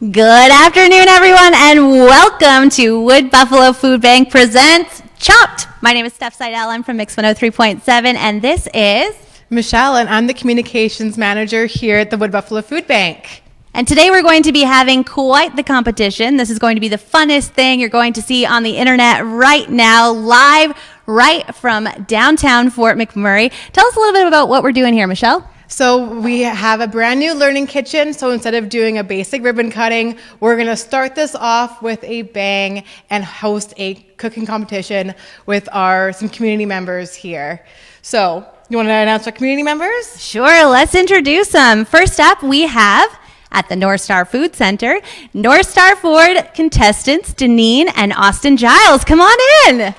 Good afternoon, everyone, and welcome to Wood Buffalo Food Bank presents Chopped. My name is Steph Seidel. I'm from Mix 103.7, and this is Michelle, and I'm the communications manager here at the Wood Buffalo Food Bank. And today we're going to be having quite the competition. This is going to be the funnest thing you're going to see on the internet right now, live right from downtown Fort McMurray. Tell us a little bit about what we're doing here, Michelle. So we have a brand new learning kitchen. So instead of doing a basic ribbon cutting, we're going to start this off with a bang and host a cooking competition with some community members here. So you want to announce our community members? Sure, let's introduce them. First up, we have at the North Star Food Center, North Star Ford contestants Deneen and Austin Giles. Come on in.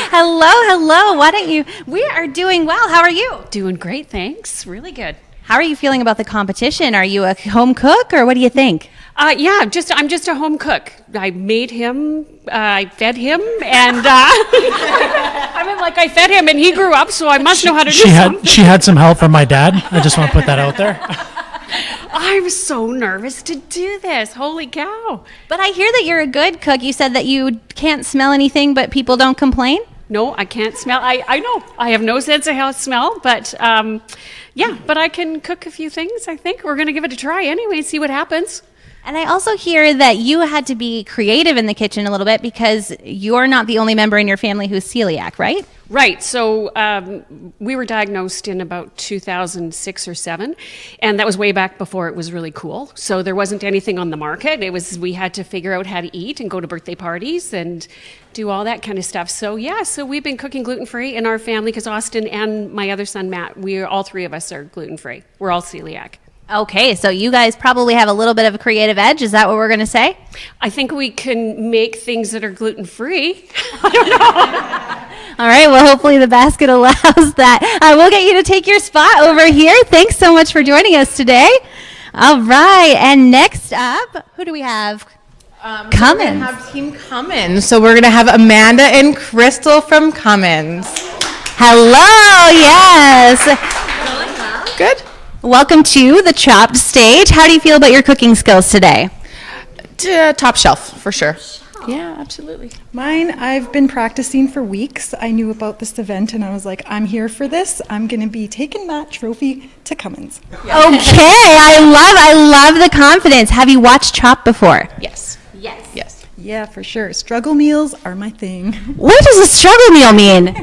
Hello. Why don't you? We are doing well. How are you? Doing great, thanks. Really good. How are you feeling about the competition? Are you a home cook, or what do you think? I'm just a home cook. I made him, I fed him, and I fed him, and he grew up, so I must know how to do something. She had some help from my dad. I just want to put that out there. I'm so nervous to do this. Holy cow. But I hear that you're a good cook. You said that you can't smell anything, but people don't complain? No, I can't smell. I know. I have no sense of how to smell, but but I can cook a few things, I think. We're going to give it a try anyway, see what happens. And I also hear that you had to be creative in the kitchen a little bit because you're not the only member in your family who's celiac, right? Right. So we were diagnosed in about 2006 or 7, and that was way back before it was really cool. So there wasn't anything on the market. We had to figure out how to eat and go to birthday parties and do all that kind of stuff. So we've been cooking gluten-free in our family because Austin and my other son, Matt, all three of us are gluten-free. We're all celiac. Okay, so you guys probably have a little bit of a creative edge. Is that what we're going to say? I think we can make things that are gluten-free. I don't know. All right, well, hopefully the basket allows that. We'll get you to take your spot over here. Thanks so much for joining us today. All right, and next up, who do we have? Cummins. We're going to have Team Cummins. So we're going to have Amanda and Crystal from Cummins. Hello, yes. Good. Welcome to the Chopped stage. How do you feel about your cooking skills today? Top shelf, for sure. Yeah, absolutely. Mine, I've been practicing for weeks. I knew about this event and I was like, I'm here for this. I'm going to be taking that trophy to Cummins. Okay, I love the confidence. Have you watched Chopped before? Yes. Yeah, for sure. Struggle meals are my thing. What does a struggle meal mean?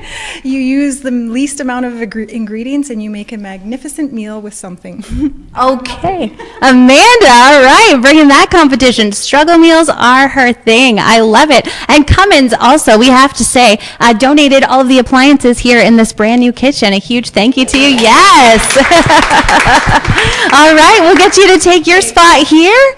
You use the least amount of ingredients and you make a magnificent meal with something. Okay. Amanda, all right, bringing that competition. Struggle meals are her thing. I love it. And Cummins also, we have to say, donated all of the appliances here in this brand new kitchen. A huge thank you to you. Yes. All right, we'll get you to take your spot here.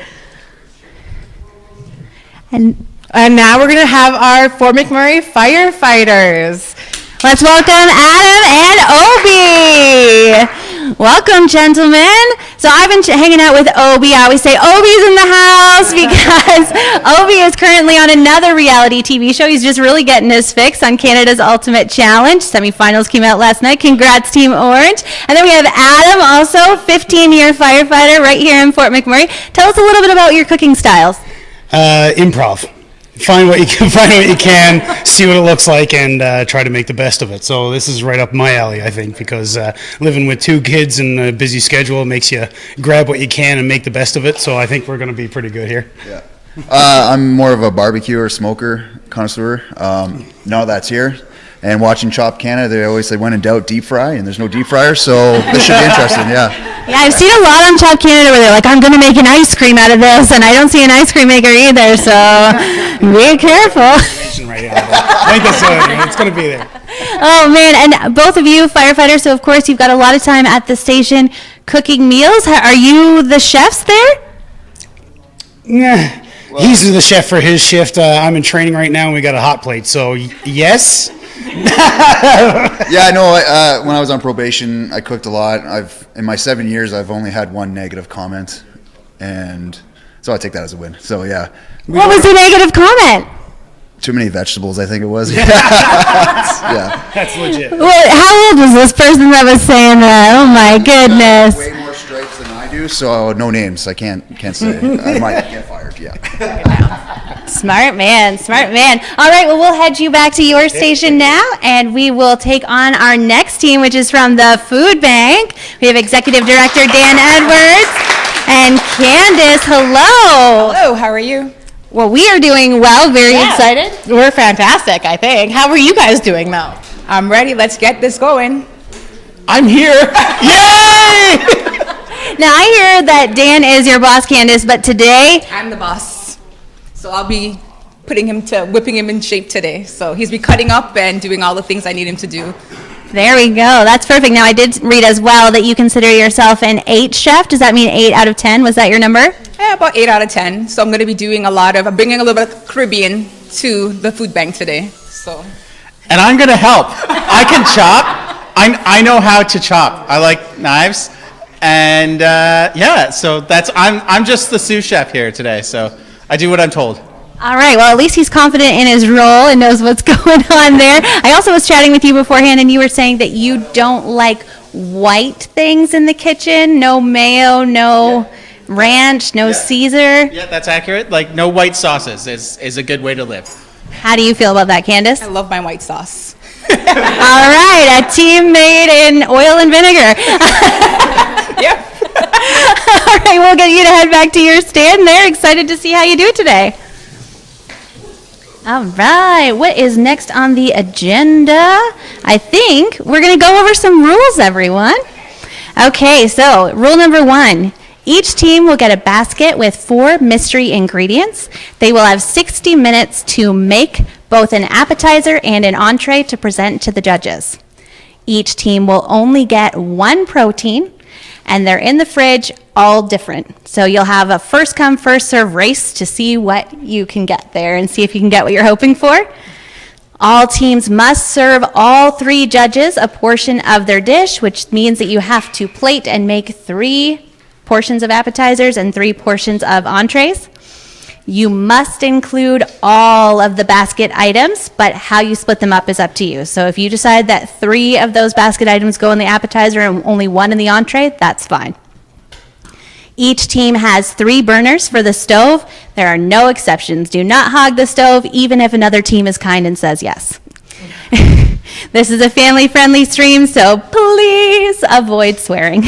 And now we're going to have our Fort McMurray firefighters. Let's welcome Adam and Obi. Welcome, gentlemen. So I've been hanging out with Obi. I always say Obi's in the house because Obi is currently on another reality TV show. He's just really getting his fix on Canada's Ultimate Challenge. Semifinals came out last night. Congrats, Team Orange. And then we have Adam, also 15-year firefighter right here in Fort McMurray. Tell us a little bit about your cooking styles. Improv. Find what you can, see what it looks like, and try to make the best of it. So this is right up my alley, I think, because living with 2 kids and a busy schedule makes you grab what you can and make the best of it. So I think we're going to be pretty good here. Yeah. I'm more of a barbecue or smoker connoisseur. Now that's here. And watching Chopped Canada, they always say, when in doubt, deep fry, and there's no deep fryer, so this should be interesting, yeah. Yeah, I've seen a lot on Chopped Canada where they're like, I'm going to make an ice cream out of this, and I don't see an ice cream maker either, so be careful. Right, I think it's going to be there. Oh, man, and both of you firefighters, so of course you've got a lot of time at the station cooking meals. Are you the chefs there? Yeah. He's the chef for his shift. I'm in training right now, and we got a hot plate, so yes. Yeah, no, when I was on probation, I cooked a lot. In my 7 years, I've only had one negative comment, and so I take that as a win. So, yeah. What was the negative comment? Too many vegetables, I think it was. Yeah. That's legit. Well, how old was this person that was saying that? Oh, my goodness. Way more stripes than I do. do, so no names. I can't say. I might get fired. Yeah. Smart man, smart man. All right, well, we'll head you back to your station now, and we will take on our next team, which is from the Food Bank. We have Executive Director Dan Edwards and Candace. Hello. Hello, how are you? Well, we are doing well, very excited. We're fantastic, I think. How are you guys doing, though? I'm ready. Let's get this going. I'm here. Yay! Now, I hear that Dan is your boss, Candace, but today, I'm the boss. So I'll be whipping him in shape today. So he's be cutting up and doing all the things I need him to do. there we go. That's perfect. Now, I did read as well that you consider yourself an 8 chef. Does that mean 8 out of 10? Was that your number? Yeah, about 8 out of 10. So I'm going to be doing I'm bringing a little bit of Caribbean to the food bank today. So. And I'm gonna help. I can chop. I know how to chop. I like knives, and yeah. So I'm just the sous chef here today. So I do what I'm told. All right. Well, at least he's confident in his role and knows what's going on there. I also was chatting with you beforehand, and you were saying that you don't like white things in the kitchen. No mayo, no ranch, no Caesar. Yeah, that's accurate. Like no white sauces is a good way to live. How do you feel about that, Candace? I love my white sauce. All right, a team made in oil and vinegar. Yep. All right, we'll get you to head back to your stand there. Excited to see how you do today. All right, what is next on the agenda? I think we're going to go over some rules, everyone. Okay, so rule number 1. Each team will get a basket with 4 mystery ingredients. They will have 60 minutes to make both an appetizer and an entree to present to the judges. Each team will only get 1 protein, and they're in the fridge, all different. So you'll have a first come, first serve race to see what you can get there and see if you can get what you're hoping for. All teams must serve all 3 judges a portion of their dish, which means that you have to plate and make 3 portions of appetizers and 3 portions of entrees. You must include all of the basket items, but how you split them up is up to you. So if you decide that 3 of those basket items go in the appetizer and only 1 in the entree, that's fine. Each team has 3 burners for the stove. There are no exceptions. Do not hog the stove, even if another team is kind and says yes. This is a family-friendly stream, so please avoid swearing.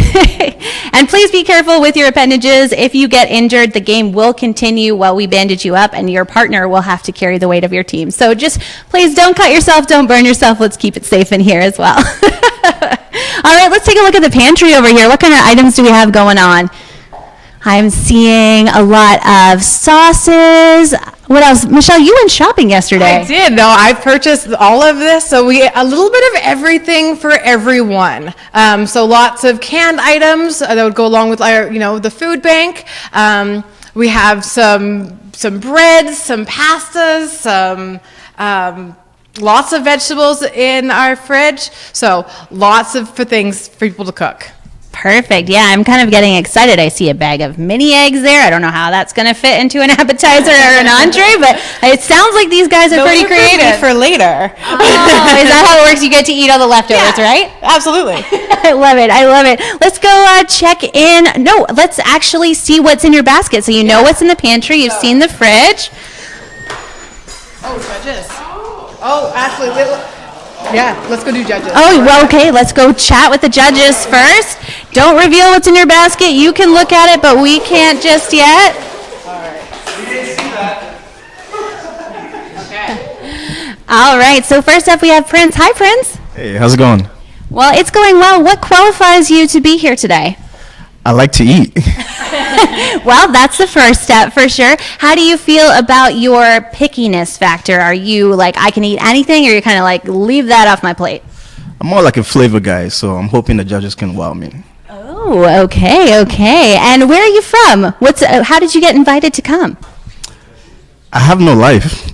And please be careful with your appendages. If you get injured, the game will continue while we bandage you up, and your partner will have to carry the weight of your team. So just please don't cut yourself, don't burn yourself. Let's keep it safe in here as well. All right, let's take a look at the pantry over here. What kind of items do we have going on? I'm seeing a lot of sauces. What else? Michelle, you went shopping yesterday. I did. No, I purchased all of this. So we a little bit of everything for everyone. So lots of canned items that would go along with our, the food bank. We have some breads, some pastas, some lots of vegetables in our fridge. So lots of things for people to cook. Perfect. Yeah, I'm kind of getting excited. I see a bag of mini eggs there. I don't know how that's going to fit into an appetizer or an entree, but it sounds like these guys are pretty creative. For later. Oh, is that how it works? You get to eat all the leftovers, right? Absolutely. I love it. I love it. Let's go check in. No, let's actually see what's in your basket. So you know what's in the pantry. You've seen the fridge. Oh, judges. Oh, actually, yeah, let's go do judges. Oh, well, okay. Let's go chat with the judges first. Don't reveal what's in your basket. You can look at it, but we can't just yet. All right. We didn't see that. Okay. All right. So first up, we have Prince. Hi, Prince. Hey, how's it going? Well, it's going well. What qualifies you to be here today? I like to eat. Well, that's the first step for sure. How do you feel about your pickiness factor? Are you like, I can eat anything, or you kind of like, leave that off my plate? I'm more like a flavor guy, so I'm hoping the judges can wow me. Oh, okay. And where are you from? How did you get invited to come? I have no life.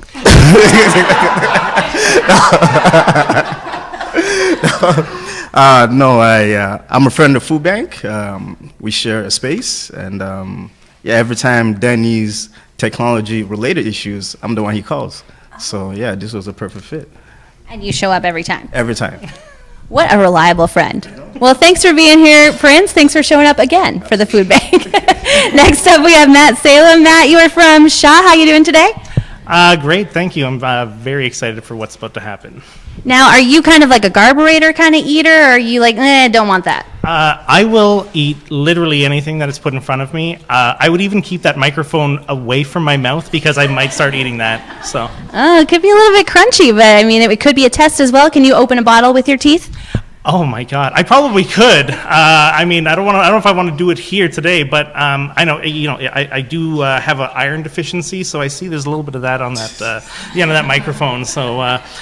I'm a friend of Food Bank. We share a space, and every time Dan needs technology-related issues, I'm the one he calls. So yeah, this was a perfect fit. And you show up every time? Every time. What a reliable friend. Well, thanks for being here, Prince. Thanks for showing up again for the food bank. Next up, we have Matt Salem. Matt, you are from Shaw. How you doing today? Great, thank you. I'm very excited for what's about to happen. Now, are you kind of like a carburetor kind of eater, or are you like, don't want that? I will eat literally anything that is put in front of me. I would even keep that microphone away from my mouth because I might start eating that. So. Oh, it could be a little bit crunchy, but I mean, it could be a test as well. Can you open a bottle with your teeth? Oh my God, I probably could. I mean, I don't know if I want to do it here today, but I know, I do have an iron deficiency, so I see there's a little bit of that on that, the end of that microphone. So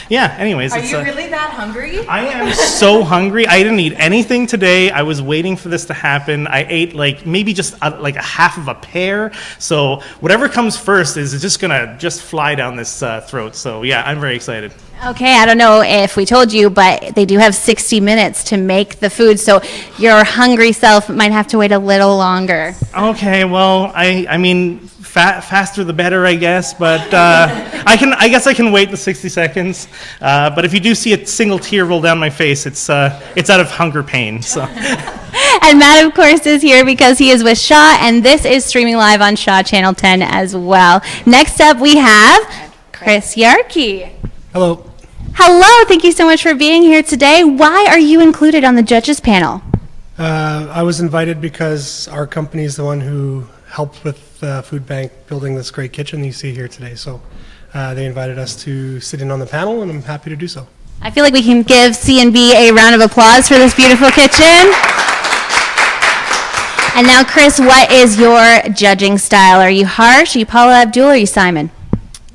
yeah. Anyways, Are you really that hungry? I am so hungry. I didn't eat anything today. I was waiting for this to happen. I ate maybe just like a half of a pear. So whatever comes first is just gonna fly down this throat. So yeah, I'm very excited. Okay, I don't know if we told you, but they do have 60 minutes to make the food, so your hungry self might have to wait a little longer. Okay, well, I mean, faster the better, I guess, but I guess I can wait the 60 seconds. But if you do see a single tear roll down my face, it's out of hunger pain. So. And Matt, of course, is here because he is with Shaw, and this is streaming live on Shaw Channel 10 as well. Next up, we have Chris Yarkey. Hello. Hello, thank you so much for being here today. Why are you included on the judges panel? I was invited because our company is the one who helped with the food bank building this great kitchen you see here today. So they invited us to sit in on the panel, and I'm happy to do so. I feel like we can give C&B a round of applause for this beautiful kitchen. And now, Chris, what is your judging style? Are you harsh? Are you Paula Abdul? Or are you Simon?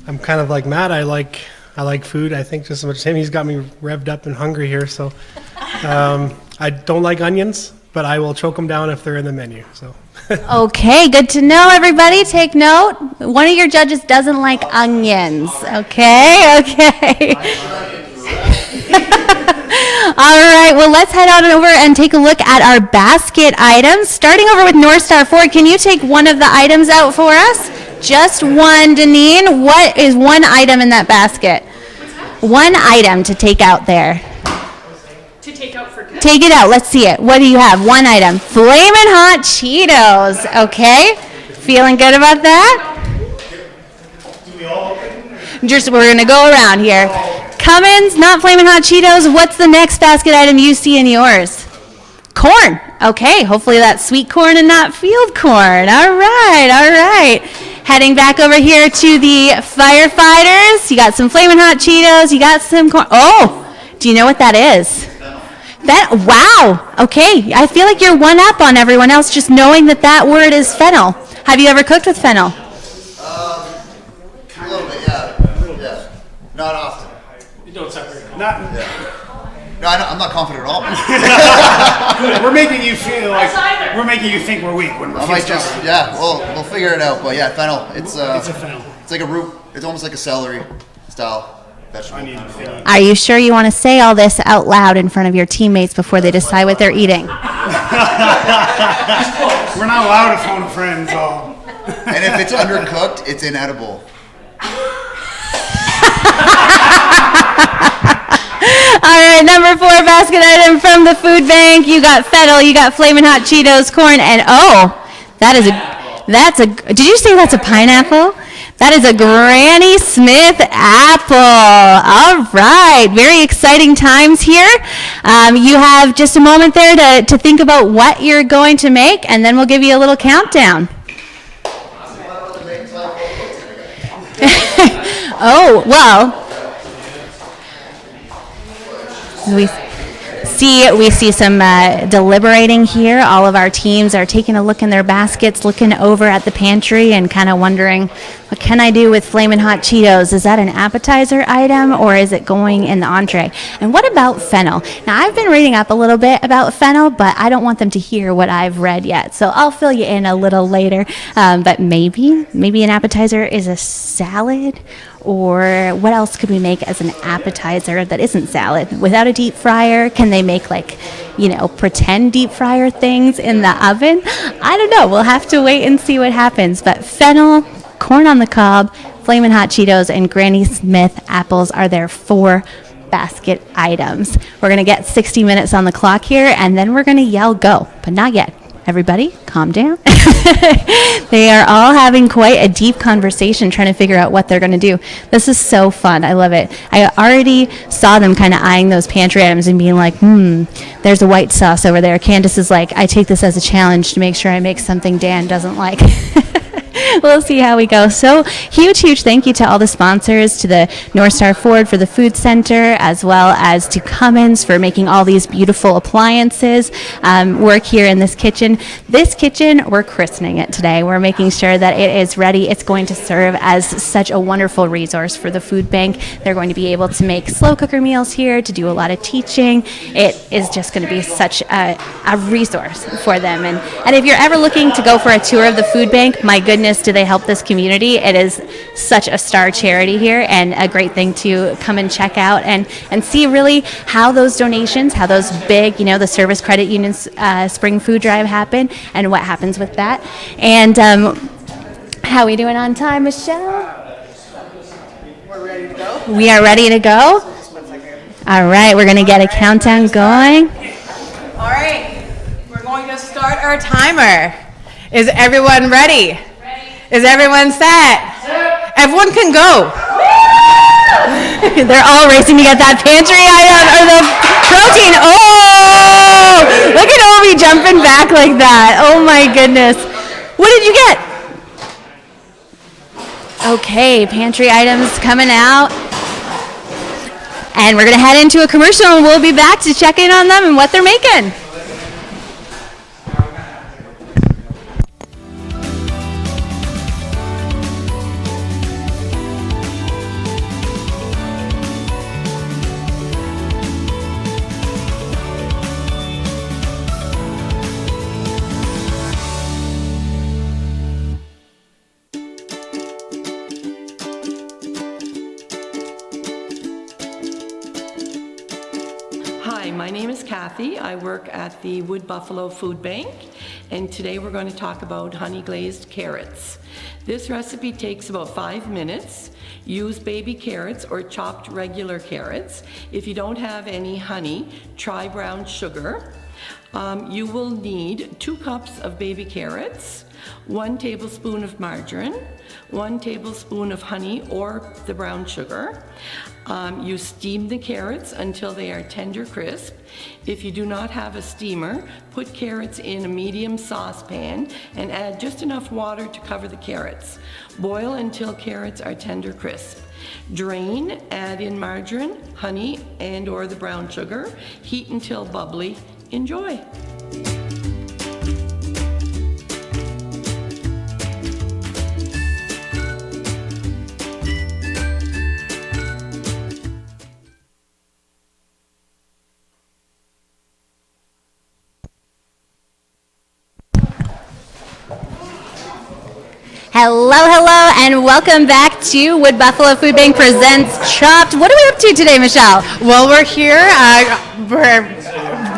I'm kind of like Matt. I like food, I think, just as much as him. He's got me revved up and hungry here. So I don't like onions, but I will choke them down if they're in the menu. So. Okay, good to know, everybody. Take note. One of your judges doesn't like onions. Okay. All right, well, let's head on over and take a look at our basket items. Starting over with North Star Ford, can you take one of the items out for us? Just one, Deneen. What is one item in that basket? One item to take out there. To take out for kids. Take it out. Let's see it. What do you have? One item. Flamin' Hot Cheetos. Okay. Feeling good about that? We're going to go around here. Cummins, not Flamin' Hot Cheetos. What's the next basket item you see in yours? Corn. Okay. Hopefully that's sweet corn and not field corn. All right. Heading back over here to the firefighters. You got some Flamin' Hot Cheetos. You got some corn. Oh, do you know what that is? Wow. Okay. I feel like you're one up on everyone else just knowing that word is fennel. Have you ever cooked with fennel? A little bit, yeah. Not often. You don't separate. No, I'm not confident at all. We're making you feel like we're making you think we're weak when we're. I might just, we'll figure it out. But yeah, fennel. It's a fennel. It's like a root. It's almost like a celery style vegetable. Are you sure you want to say all this out loud in front of your teammates before they decide what they're eating? We're not allowed to phone a friend, so. And if it's undercooked, it's inedible. All right, number 4 basket item from the food bank. You got fennel, you got Flamin' Hot Cheetos, corn, and did you say that's a pineapple? That is a Granny Smith apple. All right, very exciting times here. You have just a moment there to think about what you're going to make, and then we'll give you a little countdown. Oh, well. We see some deliberating here. All of our teams are taking a look in their baskets, looking over at the pantry and kind of wondering, what can I do with Flamin' Hot Cheetos? Is that an appetizer item or is it going in the entree? And what about fennel? Now, I've been reading up a little bit about fennel, but I don't want them to hear what I've read yet. So I'll fill you in a little later. But maybe an appetizer is a salad. Or what else could we make as an appetizer that isn't salad? Without a deep fryer, can they make pretend deep fryer things in the oven? I don't know. We'll have to wait and see what happens. But fennel, corn on the cob, Flamin' Hot Cheetos, and Granny Smith apples are their 4 basket items. We're going to get 60 minutes on the clock here, and then we're going to yell go, but not yet. Everybody, calm down. They are all having quite a deep conversation trying to figure out what they're going to do. This is so fun. I love it. I already saw them kind of eyeing those pantry items and being like, there's a white sauce over there. Candace is like, I take this as a challenge to make sure I make something Dan doesn't like. We'll see how we go. So huge thank you to all the sponsors, to the North Star Ford for the food center, as well as to Cummins for making all these beautiful appliances work here in this kitchen. This kitchen, we're christening it today. We're making sure that it is ready. It's going to serve as such a wonderful resource for the food bank. They're going to be able to make slow cooker meals here, to do a lot of teaching. It is just going to be such a resource for them. And if you're ever looking to go for a tour of the food bank, my goodness, do they help this community. It is such a star charity here and a great thing to come and check out and see really how those donations, how those big, the Service Credit Union's Spring Food Drive happen and what happens with that. And how are we doing on time, Michelle? We're ready to go. We are ready to go? All right, we're going to get a countdown going. All right, we're going to start our timer. Is everyone ready? Is everyone set? Everyone can go. They're all racing to get that pantry item or the protein. Oh, look at Obi jumping back like that. Oh my goodness. What did you get? Okay, pantry items coming out. And we're going to head into a commercial and we'll be back to check in on them and what they're making. Hi, my name is Kathy. I work at the Wood Buffalo Food Bank, and today we're going to talk about honey glazed carrots. This recipe takes about 5 minutes. Use baby carrots or chopped regular carrots. If you don't have any honey, try brown sugar. You will need 2 cups of baby carrots, 1 tablespoon of margarine, 1 tablespoon of honey or the brown sugar. You steam the carrots until they are tender crisp. If you do not have a steamer, put carrots in a medium saucepan and add just enough water to cover the carrots. Boil until carrots are tender crisp. Drain, add in margarine, honey, and or the brown sugar. Heat until bubbly. Enjoy. Hello, and welcome back to Wood Buffalo Food Bank Presents Chopped. What are we up to today, Michelle? Well, we're here. We're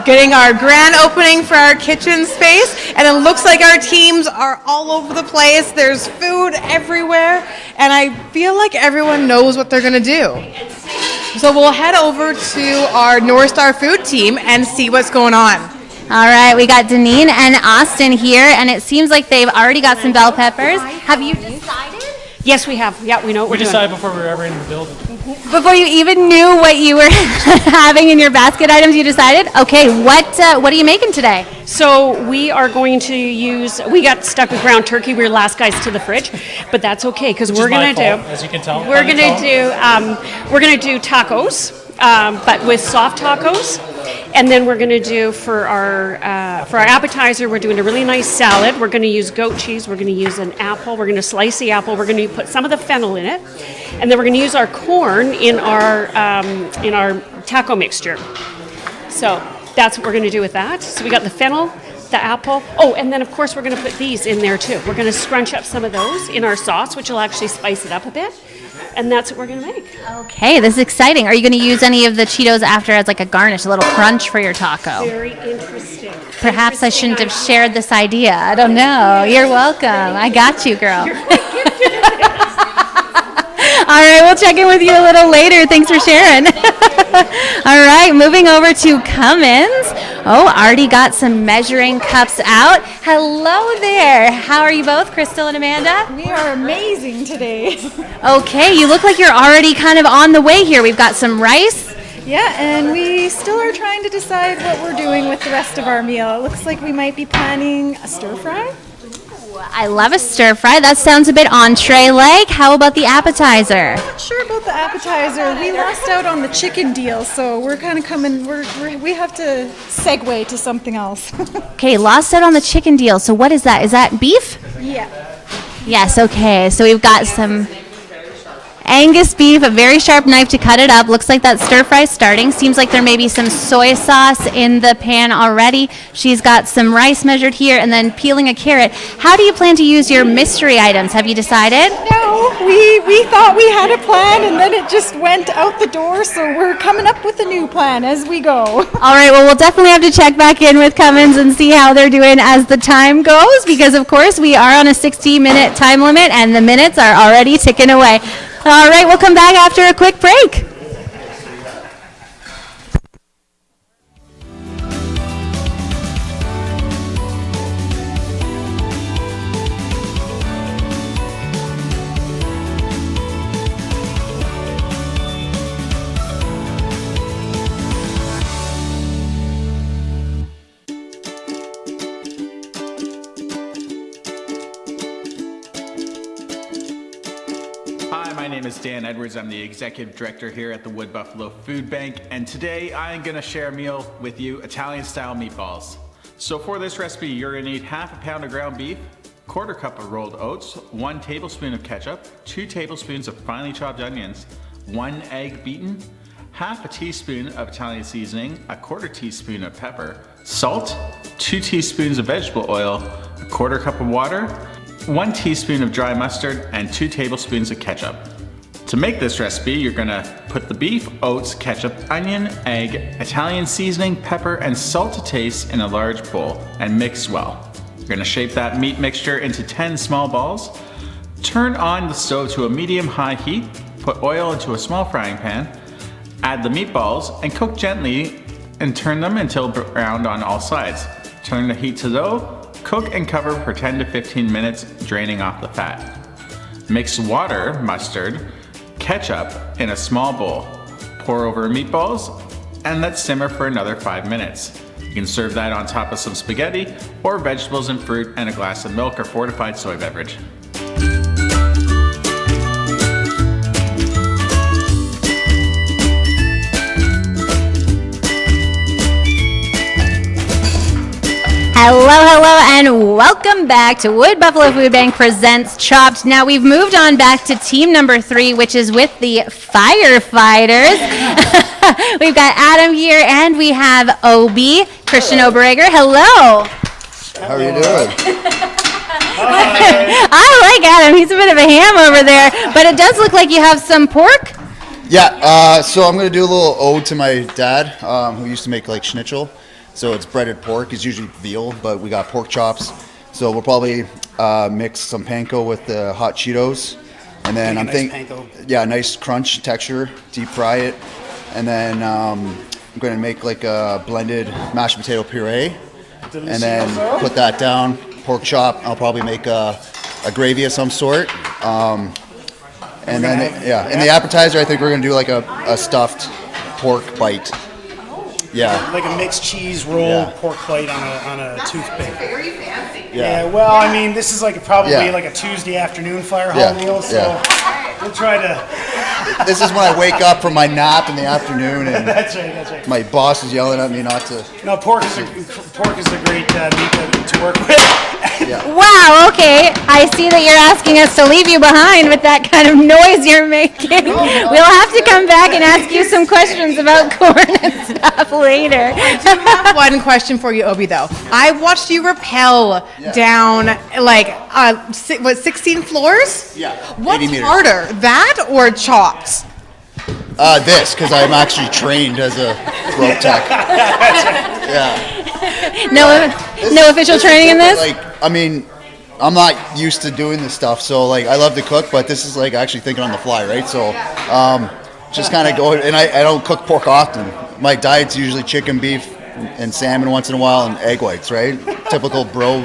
getting our grand opening for our kitchen space, and it looks like our teams are all over the place. There's food everywhere, and I feel like everyone knows what they're going to do. So we'll head over to our North Star food team and see what's going on. All right, we got Deneen and Austin here, and it seems like they've already got some bell peppers. Have you decided? Yes, we have. Yeah, we know what we're doing. We decided before we were ever in the building. Before you even knew what you were having in your basket items, you decided? Okay, what are you making today? So we are going to use, we got stuck with ground turkey. We were last guys to the fridge, but that's okay because we're going to do, as you can tell. We're going to do tacos, but with soft tacos. And then we're going to do for our appetizer, we're doing a really nice salad. We're going to use goat cheese. We're going to use an apple. We're going to slice the apple. We're going to put some of the fennel in it, and then we're going to use our corn in our taco mixture. So that's what we're going to do with that. So we got the fennel, the apple. Oh, and then of course we're going to put these in there too. We're going to scrunch up some of those in our sauce, which will actually spice it up a bit. And that's what we're going to make. Okay, this is exciting. Are you going to use any of the Cheetos after as like a garnish, a little crunch for your taco? Very interesting. Perhaps I shouldn't have shared this idea. I don't know. You're welcome. I got you, girl. All right, we'll check in with you a little later. Thanks for sharing. All right, moving over to Cummins. Oh, already got some measuring cups out. Hello there. How are you both, Crystal and Amanda? We are amazing today. Okay, you look like you're already kind of on the way here. We've got some rice. Yeah, and we still are trying to decide what we're doing with the rest of our meal. It looks like we might be planning a stir fry. I love a stir fry. That sounds a bit entree-like. How about the appetizer? Not sure about the appetizer. We lost out on the chicken deal, so we're kind of coming. We have to segue to something else. Okay, lost out on the chicken deal. So what is that? Is that beef? Yeah. Yes, okay. So we've got some Angus beef, a very sharp knife to cut it up. Looks like that stir fry is starting. Seems like there may be some soy sauce in the pan already. She's got some rice measured here and then peeling a carrot. How do you plan to use your mystery items? Have you decided? No, we thought we had a plan and then it just went out the door, so we're coming up with a new plan as we go. All right, well, we'll definitely have to check back in with Cummins and see how they're doing as the time goes, because, of course, we are on a 60-minute time limit and the minutes are already ticking away. All right, we'll come back after a quick break. Hi, my name is Dan Edwards. I'm the Executive Director here at the Wood Buffalo Food Bank, and today I'm going to share a meal with you, Italian-style meatballs. So for this recipe, you're going to need half a pound of ground beef, quarter cup of rolled oats, 1 tablespoon of ketchup, 2 tablespoons of finely chopped onions, 1 egg beaten, half a teaspoon of Italian seasoning, a quarter teaspoon of pepper, salt, 2 teaspoons of vegetable oil, a quarter cup of water, 1 teaspoon of dry mustard, and 2 tablespoons of ketchup. To make this recipe, you're gonna put the beef, oats, ketchup, onion, egg, Italian seasoning, pepper, and salt to taste in a large bowl and mix well. You're gonna shape that meat mixture into 10 small balls. Turn on the stove to a medium-high heat, put oil into a small frying pan, add the meatballs, and cook gently and turn them until browned on all sides. Turn the heat to low. Cook and cover for 10 to 15 minutes, draining off the fat. Mix water, mustard, ketchup in a small bowl. Pour over meatballs and let simmer for another 5 minutes. You can serve that on top of some spaghetti or vegetables and fruit and a glass of milk or fortified soy beverage. Hello, and welcome back to Wood Buffalo Food Bank Presents Chopped. Now, we've moved on back to team number 3, which is with the firefighters. We've got Adam here, and we have Obi, Christian Oberegger. Hello. How are you doing? I like Adam. He's a bit of a ham over there, but it does look like you have some pork. Yeah, so I'm going to do a little ode to my dad, who used to make like schnitzel. So it's breaded pork. It's usually veal, but we got pork chops. So we'll probably mix some panko with the hot Cheetos. And then I'm thinking, yeah, nice crunch texture, deep fry it. And then I'm going to make like a blended mashed potato puree. And then put that down, pork chop. I'll probably make a gravy of some sort. And then, in the appetizer, I think we're going to do like a stuffed pork bite. Yeah. Like a mixed cheese roll pork bite on a toothpick. Very fancy. Yeah, well, I mean, this is like probably like a Tuesday afternoon fire hall meal, so we'll try to. This is when I wake up from my nap in the afternoon, and that's right. My boss is yelling at me not to. No, pork is a great meat to work with. Wow, okay. I see that you're asking us to leave you behind with that kind of noise you're making. We'll have to come back and ask you some questions about corn and stuff later. I do have one question for you, Obi, though. I watched you rappel down, like, 16 floors? Yeah. What's 80 meters. harder, that or chops? This, because I'm actually trained as a rope tech. No official training in this? Like, I mean, I'm not used to doing this stuff, so like I love to cook, but this is like actually thinking on the fly, right? So, just kind of go. And I don't cook pork often. My diet's usually chicken, beef, and salmon once in a while, and egg whites, right? Typical bro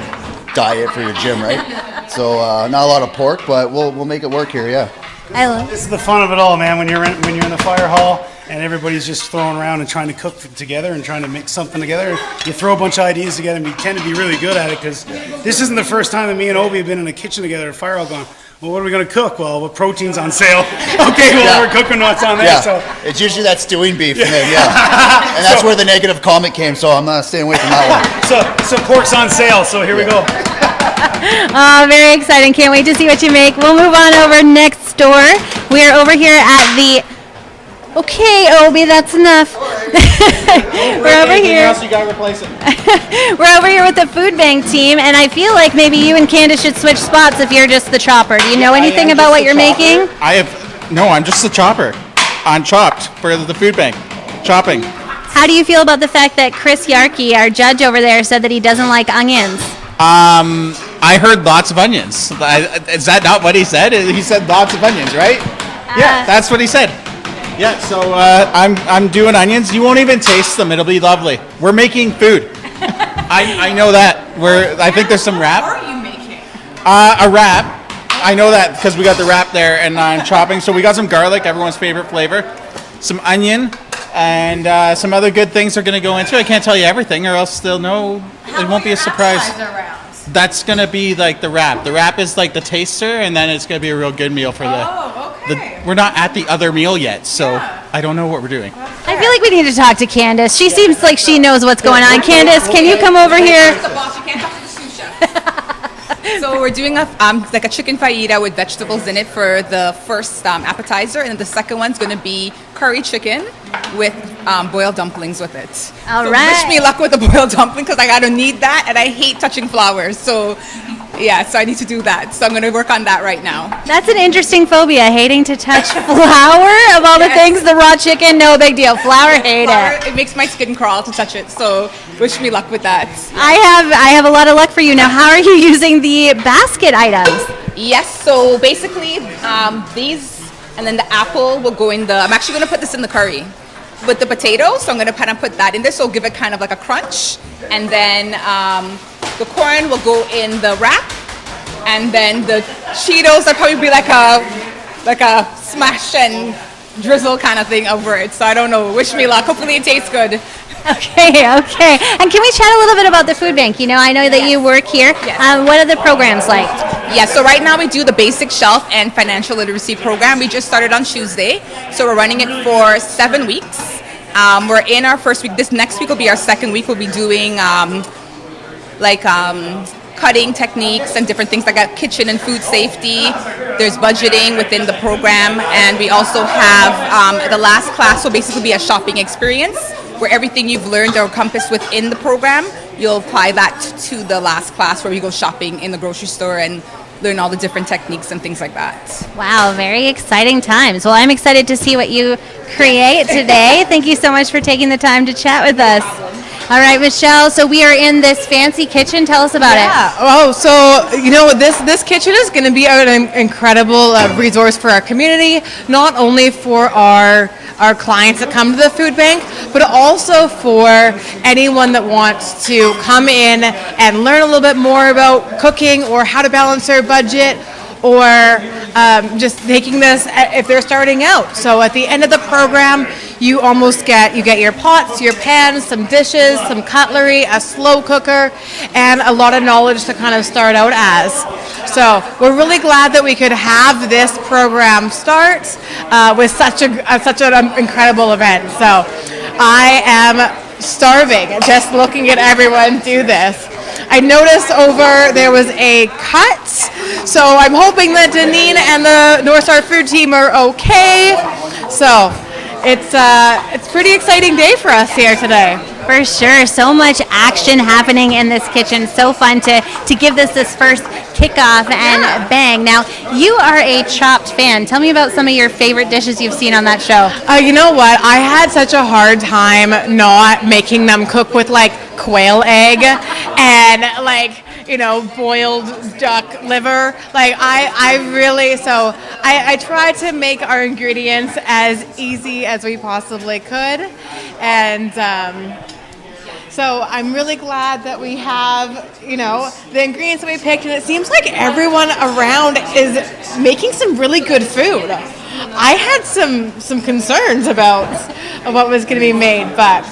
diet for your gym, right? So not a lot of pork, but we'll make it work here, yeah. I love This is the fun of it all, man. When you're in the fire hall and everybody's just throwing around and trying to cook together and trying to mix something together, you throw a bunch of ideas together, and we tend to be really good at it because this isn't the first time that me and Obi have been in a kitchen together at a fire hall going, well, what are we going to cook? Well, what protein's on sale? Okay, well, we're cooking what's on there. Yeah, So it's usually that stewing beef, and then, and that's where the negative comment came. So I'm staying away from that one. So pork's on sale. So here we go. Oh, very exciting. Can't wait to see what you make. We'll move on over next door. We are over here at the... Okay, Obi, that's enough. We're over here. Else you gotta replace it. We're over here with the food bank team, and I feel like maybe you and Candace should switch spots if you're just the chopper. Do you know anything about what you're making? I'm just the chopper. I'm chopped for the food bank. Chopping. How do you feel about the fact that Chris Yarkey, our judge over there, said that he doesn't like onions? I heard lots of onions. Is that not what he said? He said lots of onions, right? Yeah, that's what he said. Yeah, so I'm doing onions. You won't even taste them. It'll be lovely. We're making food. I know that. I think there's some wrap. What are you making? A wrap. I know that because we got the wrap there, and I'm chopping. So we got some garlic, everyone's favorite flavor, some onion, and some other good things are going to go into it. I can't tell you everything, or else they'll know. It won't be a surprise. That's going to be like the wrap. The wrap is like the taster, and then it's going to be a real good meal for we're not at the other meal yet, so I don't know what we're doing. I feel like we need to talk to Candace. She seems like she knows what's going on. Candace, can you come over here? The boss, you can't talk to the sous chef. So we're doing like a chicken fajita with vegetables in it for the first appetizer, and then the second one's going to be curry chicken with boiled dumplings with it. All so right. Wish me luck with the boiled dumpling because I gotta need that, and I hate touching flowers. So I need to do that. So I'm going to work on that right now. That's an interesting phobia, hating to touch flour. Of all the things, the raw chicken, no big deal. Flour, hate it. It makes my skin crawl to touch it. So wish me luck with that. I have a lot of luck for you. Now, how are you using the basket items? Yes, so basically these, and then the apple will go in I'm actually going to put this in the curry with the potatoes, so I'm going to kind of put that in there, so give it kind of like a crunch, and then the corn will go in the wrap, and then the Cheetos will probably be like a smash and drizzle kind of thing over it, so I don't know, wish me luck, hopefully it tastes good. Okay. And can we chat a little bit about the food bank? You know, I know that you work here. Yes. What are the programs like? Yeah, so right now we do the basic shelf and financial literacy program. We just started on Tuesday, so we're running it for 7 weeks. We're in our first week. This next week will be our second week. We'll be doing cutting techniques and different things like kitchen and food safety. There's budgeting within the program, and we also have the last class will basically be a shopping experience where everything you've learned or encompassed within the program, you'll apply that to the last class where we go shopping in the grocery store and learn all the different techniques and things like that. Wow, very exciting times. Well, I'm excited to see what you create today. Thank you so much for taking the time to chat with us. All right, Michelle, so we are in this fancy kitchen. Tell us about it. Oh, so, you know, this kitchen is going to be an incredible resource for our community, not only for our clients that come to the food bank, but also for anyone that wants to come in and learn a little bit more about cooking or how to balance their budget, or just taking this if they're starting out. So at the end of the program, you get your pots, your pans, some dishes, some cutlery, a slow cooker, and a lot of knowledge to kind of start out as. So we're really glad that we could have this program start with such an incredible event. So I am starving just looking at everyone do this. I noticed there was a cut, so I'm hoping that Deneen and the North Star Food team are okay. So it's a pretty exciting day for us here today. For sure. So much action happening in this kitchen. So fun to give this first kickoff and bang. Now, you are a Chopped fan. Tell me about some of your favorite dishes you've seen on that show. You know what? I had such a hard time not making them cook with like quail egg and like boiled duck liver. Like I tried to make our ingredients as easy as we possibly could, and so I'm really glad that we have, the ingredients that we picked, and it seems like everyone around is making some really good food. I had some concerns about what was going to be made, but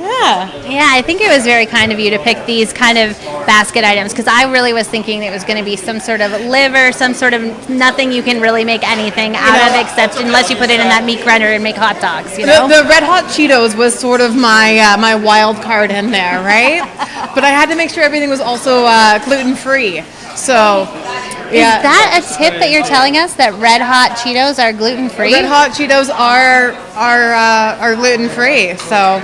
yeah. Yeah, I think it was very kind of you to pick these kind of basket items, because I really was thinking it was going to be some sort of liver, some sort of nothing you can really make anything out of except unless you put it in that meat grinder and make hot dogs, The Red Hot Cheetos was sort of my my wild card in there, right? But I had to make sure everything was also gluten-free. So, yeah. Is that a tip that you're telling us, that Red Hot Cheetos are gluten-free? Red Hot Cheetos are gluten-free, so...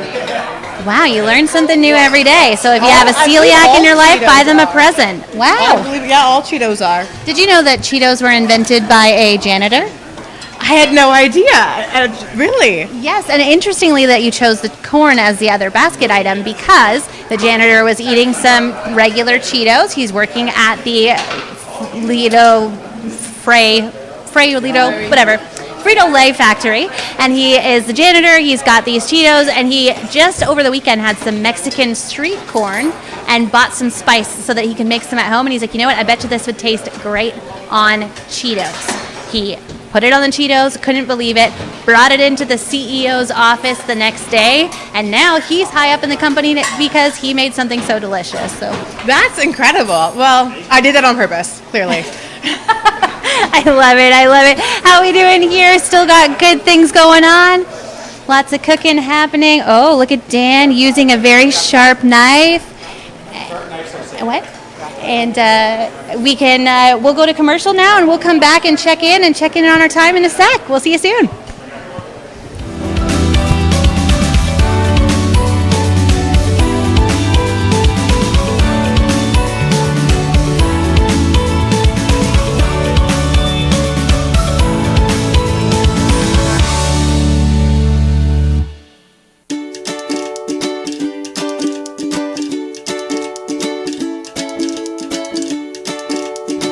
Wow, you learn something new every day. So if you have a celiac in your life, buy them a present. Wow. I believe, all Cheetos are. Did you know that Cheetos were invented by a janitor? I had no idea. Really? Yes, and interestingly that you chose the corn as the other basket item, because the janitor was eating some regular Cheetos. He's working at the Frito-Lay factory, and he is the janitor. He's got these Cheetos, and he just over the weekend had some Mexican street corn and bought some spice so that he can make some at home. And he's like, you know what? I bet you this would taste great on Cheetos. He put it on the Cheetos, couldn't believe it, brought it into the CEO's office the next day, and now he's high up in the company because he made something so delicious. So that's incredible. Well, I did that on purpose, clearly. I love it. I love it. How we doing here? Still got good things going on? Lots of cooking happening. Oh, look at Dan using a very sharp knife. What? And we'll go to commercial now, and we'll come back and check in on our time in a sec. We'll see you soon.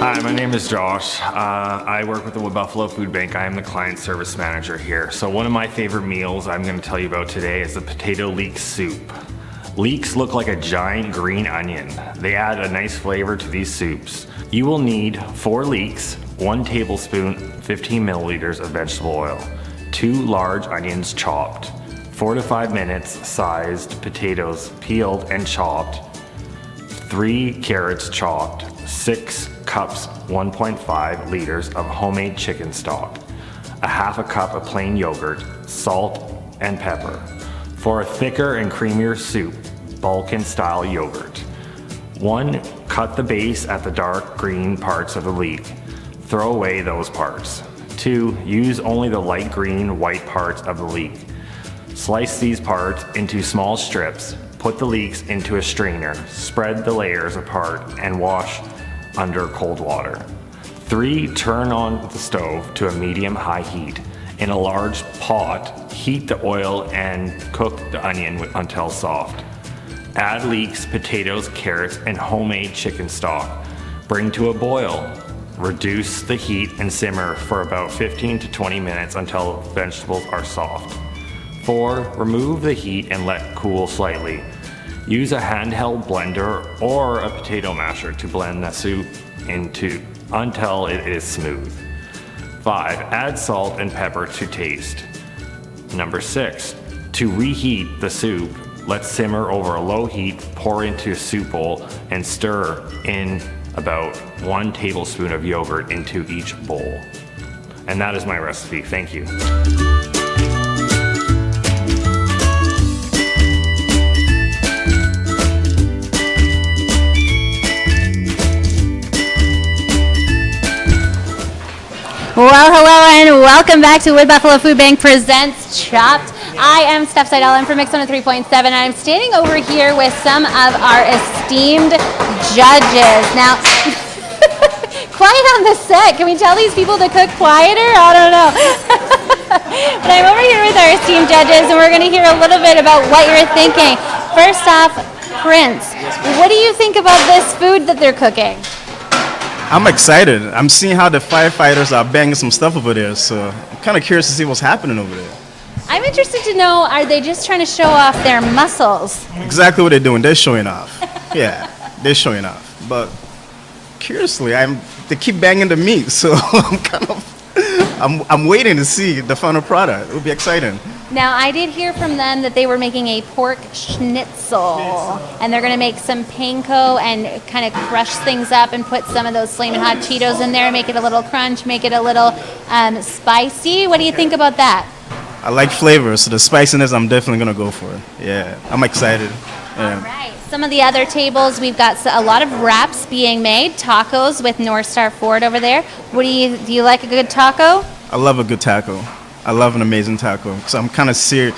Hi, my name is Josh. I work with the Wood Buffalo Food Bank. I am the client service manager here. So one of my favorite meals I'm going to tell you about today is the potato leek soup. Leeks look like a giant green onion. They add a nice flavor to these soups. You will need 4 leeks, 1 tablespoon, 15 milliliters of vegetable oil, 2 large onions chopped, 4 to 5 minutes sized potatoes peeled and chopped, 3 carrots chopped, 6 cups 1.5 liters of homemade chicken stock, a half a cup of plain yogurt, salt and pepper. For a thicker and creamier soup, Balkan style yogurt. 1, cut the base at the dark green parts of the leek. Throw away those parts. 2, use only the light green white parts of the leek. Slice these parts into small strips. Put the leeks into a strainer, spread the layers apart, and wash under cold water. 3, turn on the stove to a medium-high heat. In a large pot, heat the oil and cook the onion until soft. Add leeks, potatoes, carrots, and homemade chicken stock. Bring to a boil. Reduce the heat and simmer for about 15 to 20 minutes until vegetables are soft. 4, remove the heat and let cool slightly. Use a handheld blender or a potato masher to blend the soup until it is smooth. 5, add salt and pepper to taste. Number 6, to reheat the soup, let simmer over a low heat, pour into a soup bowl, and stir in about 1 tablespoon of yogurt into each bowl. And that is my recipe. Thank you. Well, hello and welcome back to Wood Buffalo Food Bank Presents Chopped. I am Steph Seidel. I'm from Mix 103.7. I'm standing over here with some of our esteemed judges. Now, quiet on the set. Can we tell these people to cook quieter? I don't know. But I'm over here with our esteemed judges, and we're going to hear a little bit about what you're thinking. First off, Prince, What do you think about this food that they're cooking? I'm excited. I'm seeing how the firefighters are banging some stuff over there, so I'm kind of curious to see what's happening over there. I'm interested to know, are they just trying to show off their muscles? Exactly what they're doing. They're showing off. Yeah, they're showing off. But curiously, they keep banging the meat, so I'm waiting to see the final product. It'll be exciting. Now, I did hear from them that they were making a pork schnitzel, and they're going to make some panko and kind of crush things up and put some of those flaming hot Cheetos in there, make it a little crunch, make it a little spicy. What do you think about that? I like flavor, so the spiciness I'm definitely going to go for. Yeah, I'm excited. Yeah. All right. Some of the other tables, we've got a lot of wraps being made, tacos with North Star Ford over there. Do you like a good taco? I love a good taco. I love an amazing taco. So I'm kind of serious.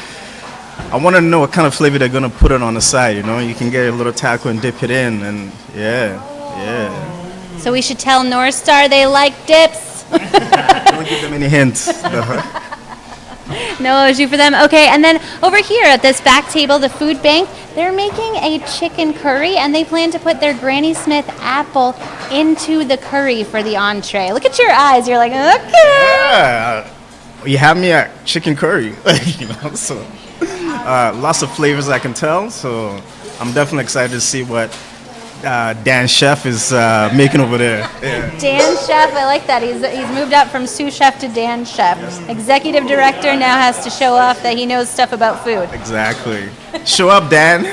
I want to know what kind of flavor they're going to put it on the side, you know? You can get a little taco and dip it in, and yeah. So we should tell North Star they like dips. Don't give them any hints. No issue for them. Okay, and then over here at this back table, the food bank, they're making a chicken curry, and they plan to put their Granny Smith apple into the curry for the entree. Look at your eyes. You're like, okay. Yeah. You have me at chicken curry, you know, so lots of flavors I can tell. So I'm definitely excited to see what Dan Chef is making over there. Yeah. Dan Chef, I like that. He's moved up from sous chef to Dan Chef. Executive director now has to show off that he knows stuff about food. Exactly. Show up, Dan. All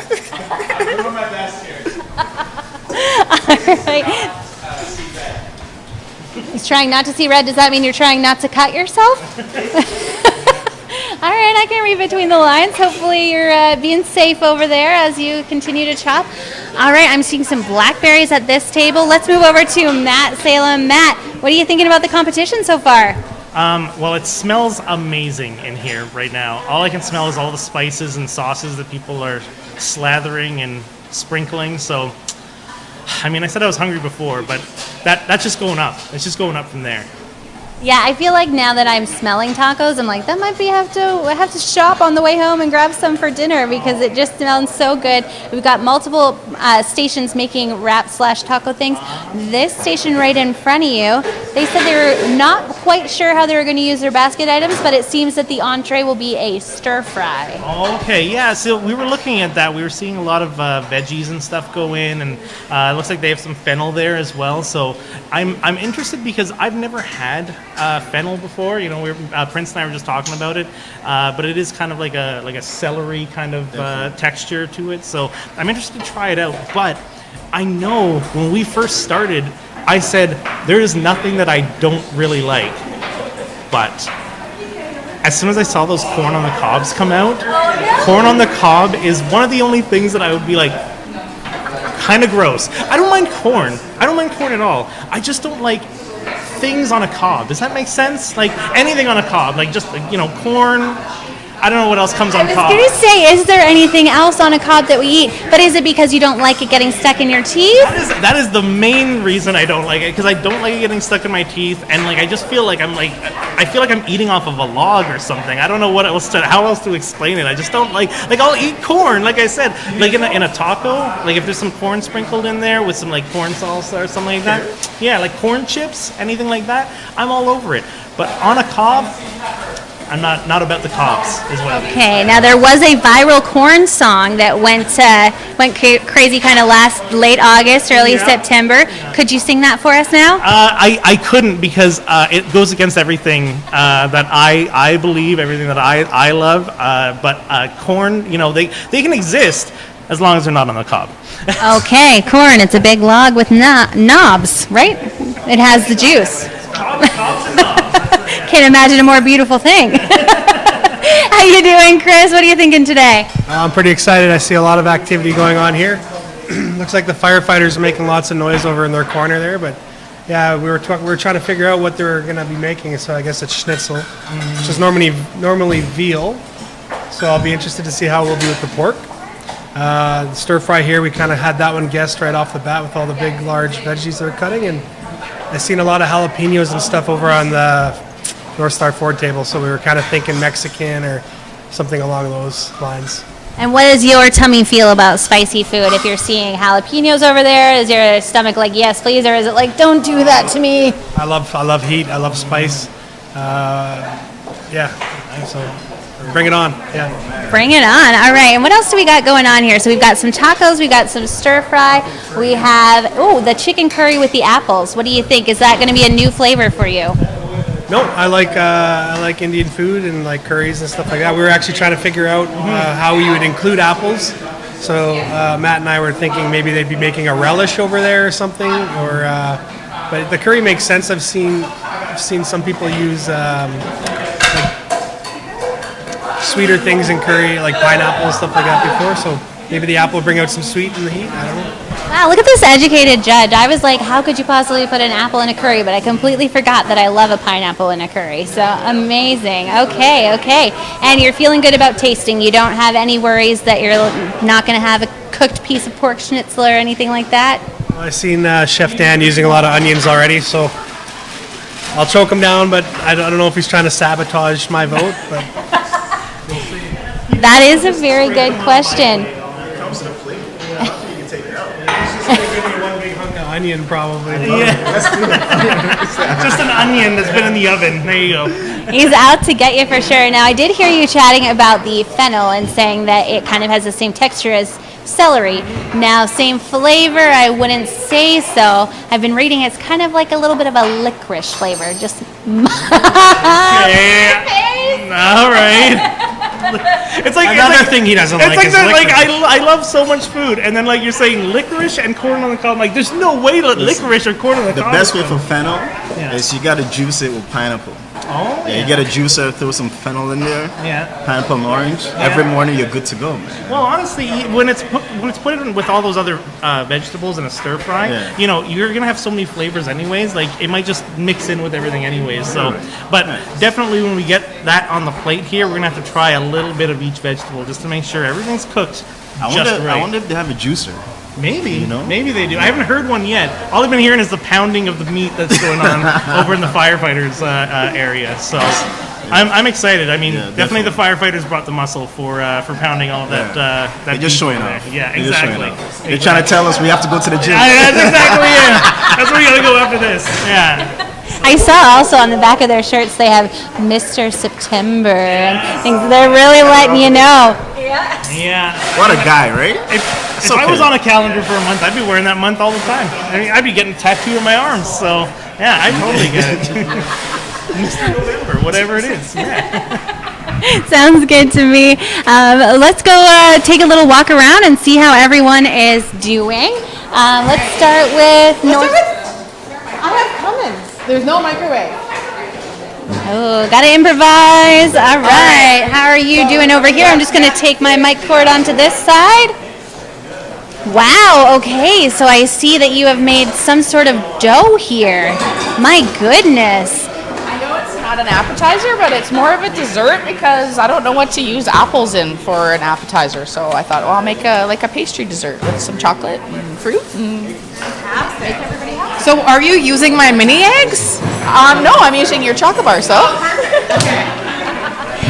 right. He's trying not to see red. Does that mean you're trying not to cut yourself? All right, I can read between the lines. Hopefully you're being safe over there as you continue to chop. All right, I'm seeing some blackberries at this table. Let's move over to Matt Salem. Matt, what are you thinking about the competition so far? Well, it smells amazing in here right now. All I can smell is all the spices and sauces that people are slathering and sprinkling. So, I mean, I said I was hungry before, but that's just going up. It's just going up from there. Yeah, I feel like now that I'm smelling tacos, I'm like, that might be have to shop on the way home and grab some for dinner because it just smells so good. We've got multiple stations making wrap/taco things. This station right in front of you, they said they were not quite sure how they were going to use their basket items, but it seems that the entree will be a stir fry. Okay, yeah, so we were looking at that. We were seeing a lot of veggies and stuff go in, and it looks like they have some fennel there as well. So I'm interested because I've never had fennel before. You know, Prince and I were just talking about it, but it is kind of like a celery kind of texture to it. So I'm interested to try it out. But I know when we first started, I said there is nothing that I don't really like. But as soon as I saw those corn on the cobs come out, corn on the cob is one of the only things that I would be like, kind of gross. I don't mind corn. I don't mind corn at all. I just don't like things on a cob. Does that make sense? Like anything on a cob, like just corn. I don't know what else comes on cob. I was going to say, is there anything else on a cob that we eat? But is it because you don't like it getting stuck in your teeth? That is the main reason I don't like it, because I don't like it getting stuck in my teeth, and I just feel like I'm eating off of a log or something. I don't know how else to explain it. I just don't like I'll eat corn, like I said, like in a taco, like if there's some corn sprinkled in there with some like corn salsa or something like that. Yeah, like corn chips, anything like that, I'm all over it. But on a cob, I'm not about the cobs, is what I mean. Okay, now there was a viral corn song that went crazy kind of late August, early September. Could you sing that for us now? I couldn't because it goes against everything that I believe, everything that I love. But corn, they can exist as long as they're not on the cob. Okay, corn, it's a big log with knobs, right? It has the juice. Cobs and knobs. Can't imagine a more beautiful thing. How you doing, Chris? What are you thinking today? I'm pretty excited. I see a lot of activity going on here. Looks like the firefighters are making lots of noise over in their corner there, but yeah, we were trying to figure out what they were going to be making. So I guess it's schnitzel, which is normally veal. So I'll be interested to see how we'll do with the pork. The stir fry here, we kind of had that one guessed right off the bat with all the big, large veggies they're cutting, and I've seen a lot of jalapenos and stuff over on the North Star Ford table, so we were kind of thinking Mexican or something along those lines. And what does your tummy feel about spicy food? If you're seeing jalapenos over there, is your stomach like, yes, please, or is it like, don't do that to me? I love heat. I love spice. Yeah. So bring it on. Yeah. Bring it on. All right. And what else do we got going on here? So we've got some tacos. We've got some stir fry. We have, the chicken curry with the apples. What do you think? Is that going to be a new flavor for you? No, I like Indian food and like curries and stuff like that. We were actually trying to figure out how we would include apples. So Matt and I were thinking maybe they'd be making a relish over there or something. But the curry makes sense. I've seen some people use sweeter things in curry, like pineapple and stuff like that before, so maybe the apple will bring out some sweet in the heat, I don't know. Wow, look at this educated judge. I was like, how could you possibly put an apple in a curry? But I completely forgot that I love a pineapple in a curry, so amazing. Okay. And you're feeling good about tasting. You don't have any worries that you're not going to have a cooked piece of pork schnitzel or anything like that? Well, I've seen Chef Dan using a lot of onions already, so I'll choke him down, but I don't know if he's trying to sabotage my vote, but... That is a very good question. One big hunk of onion, probably. Just an onion that's been in the oven. There you go. He's out to get you for sure. Now, I did hear you chatting about the fennel and saying that it kind of has the same texture as celery. Now, same flavor, I wouldn't say so. I've been reading it's kind of like a little bit of a licorice flavor. Just All right. It's like another thing he doesn't like. It's like that. Like I love so much food, and then like you're saying licorice and corn on the cob. Like there's no way that licorice or corn on the cob. The best way for fennel is you gotta juice it with pineapple. Oh. Yeah, you get a juicer, throw some fennel in there. Yeah. Pineapple and orange. Every morning you're good to go, man. Well, honestly, when it's put in with all those other vegetables in a stir fry, you're gonna have so many flavors anyways. Like it might just mix in with everything anyways. So, but definitely when we get that on the plate here, we're gonna have to try a little bit of each vegetable just to make sure everything's cooked just right. I wonder if they have a juicer. Maybe, maybe they do. I haven't heard one yet. All I've been hearing is the pounding of the meat that's going on over in the firefighters area. So I'm excited. I mean, definitely the firefighters brought the muscle for pounding all of that. They're just showing off. Yeah, exactly. They're trying to tell us we have to go to the gym. That's exactly it. That's where we gotta go after this. Yeah. I saw also on the back of their shirts they have Mr. September and things. They're really letting you know. Yeah. What a guy, right? If I was on a calendar for a month, I'd be wearing that month all the time. I mean, I'd be getting tattooed on my arms. So yeah, I totally get it. Mr. November, whatever it is. Yeah. Sounds good to me. Let's go take a little walk around and see how everyone is doing. Let's start with I have Cummins. There's no microwave. Oh, gotta improvise. All right. How are you doing over here? I'm just gonna take my mic cord onto this side. Wow, okay, so I see that you have made some sort of dough here. My goodness. I know it's not an appetizer, but it's more of a dessert because I don't know what to use apples in for an appetizer. So I thought, well, I'll make a pastry dessert with some chocolate and fruit and make everybody happy. So are you using my mini eggs? No, I'm using your chocolate bar, so.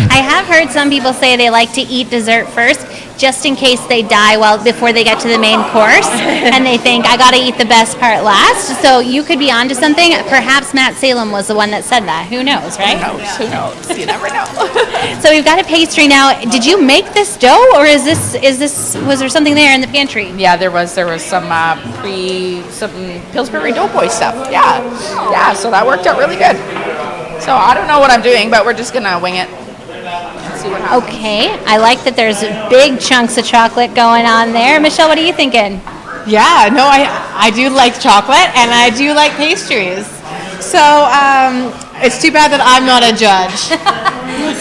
I have heard some people say they like to eat dessert first, just in case they die before they get to the main course, and they think, I gotta eat the best part last. So you could be onto something. Perhaps Matt Salem was the one that said that. Who knows, right? Who knows? You never know. So we've got a pastry now. Did you make this dough, or was there something there in the pantry? Yeah, there was some Pillsbury Doughboy stuff. Yeah. So that worked out really good. So I don't know what I'm doing, but we're just gonna wing it. Okay, I like that there's big chunks of chocolate going on there. Michelle, what are you thinking? Yeah, no, I do like chocolate and I do like pastries. So it's too bad that I'm not a judge.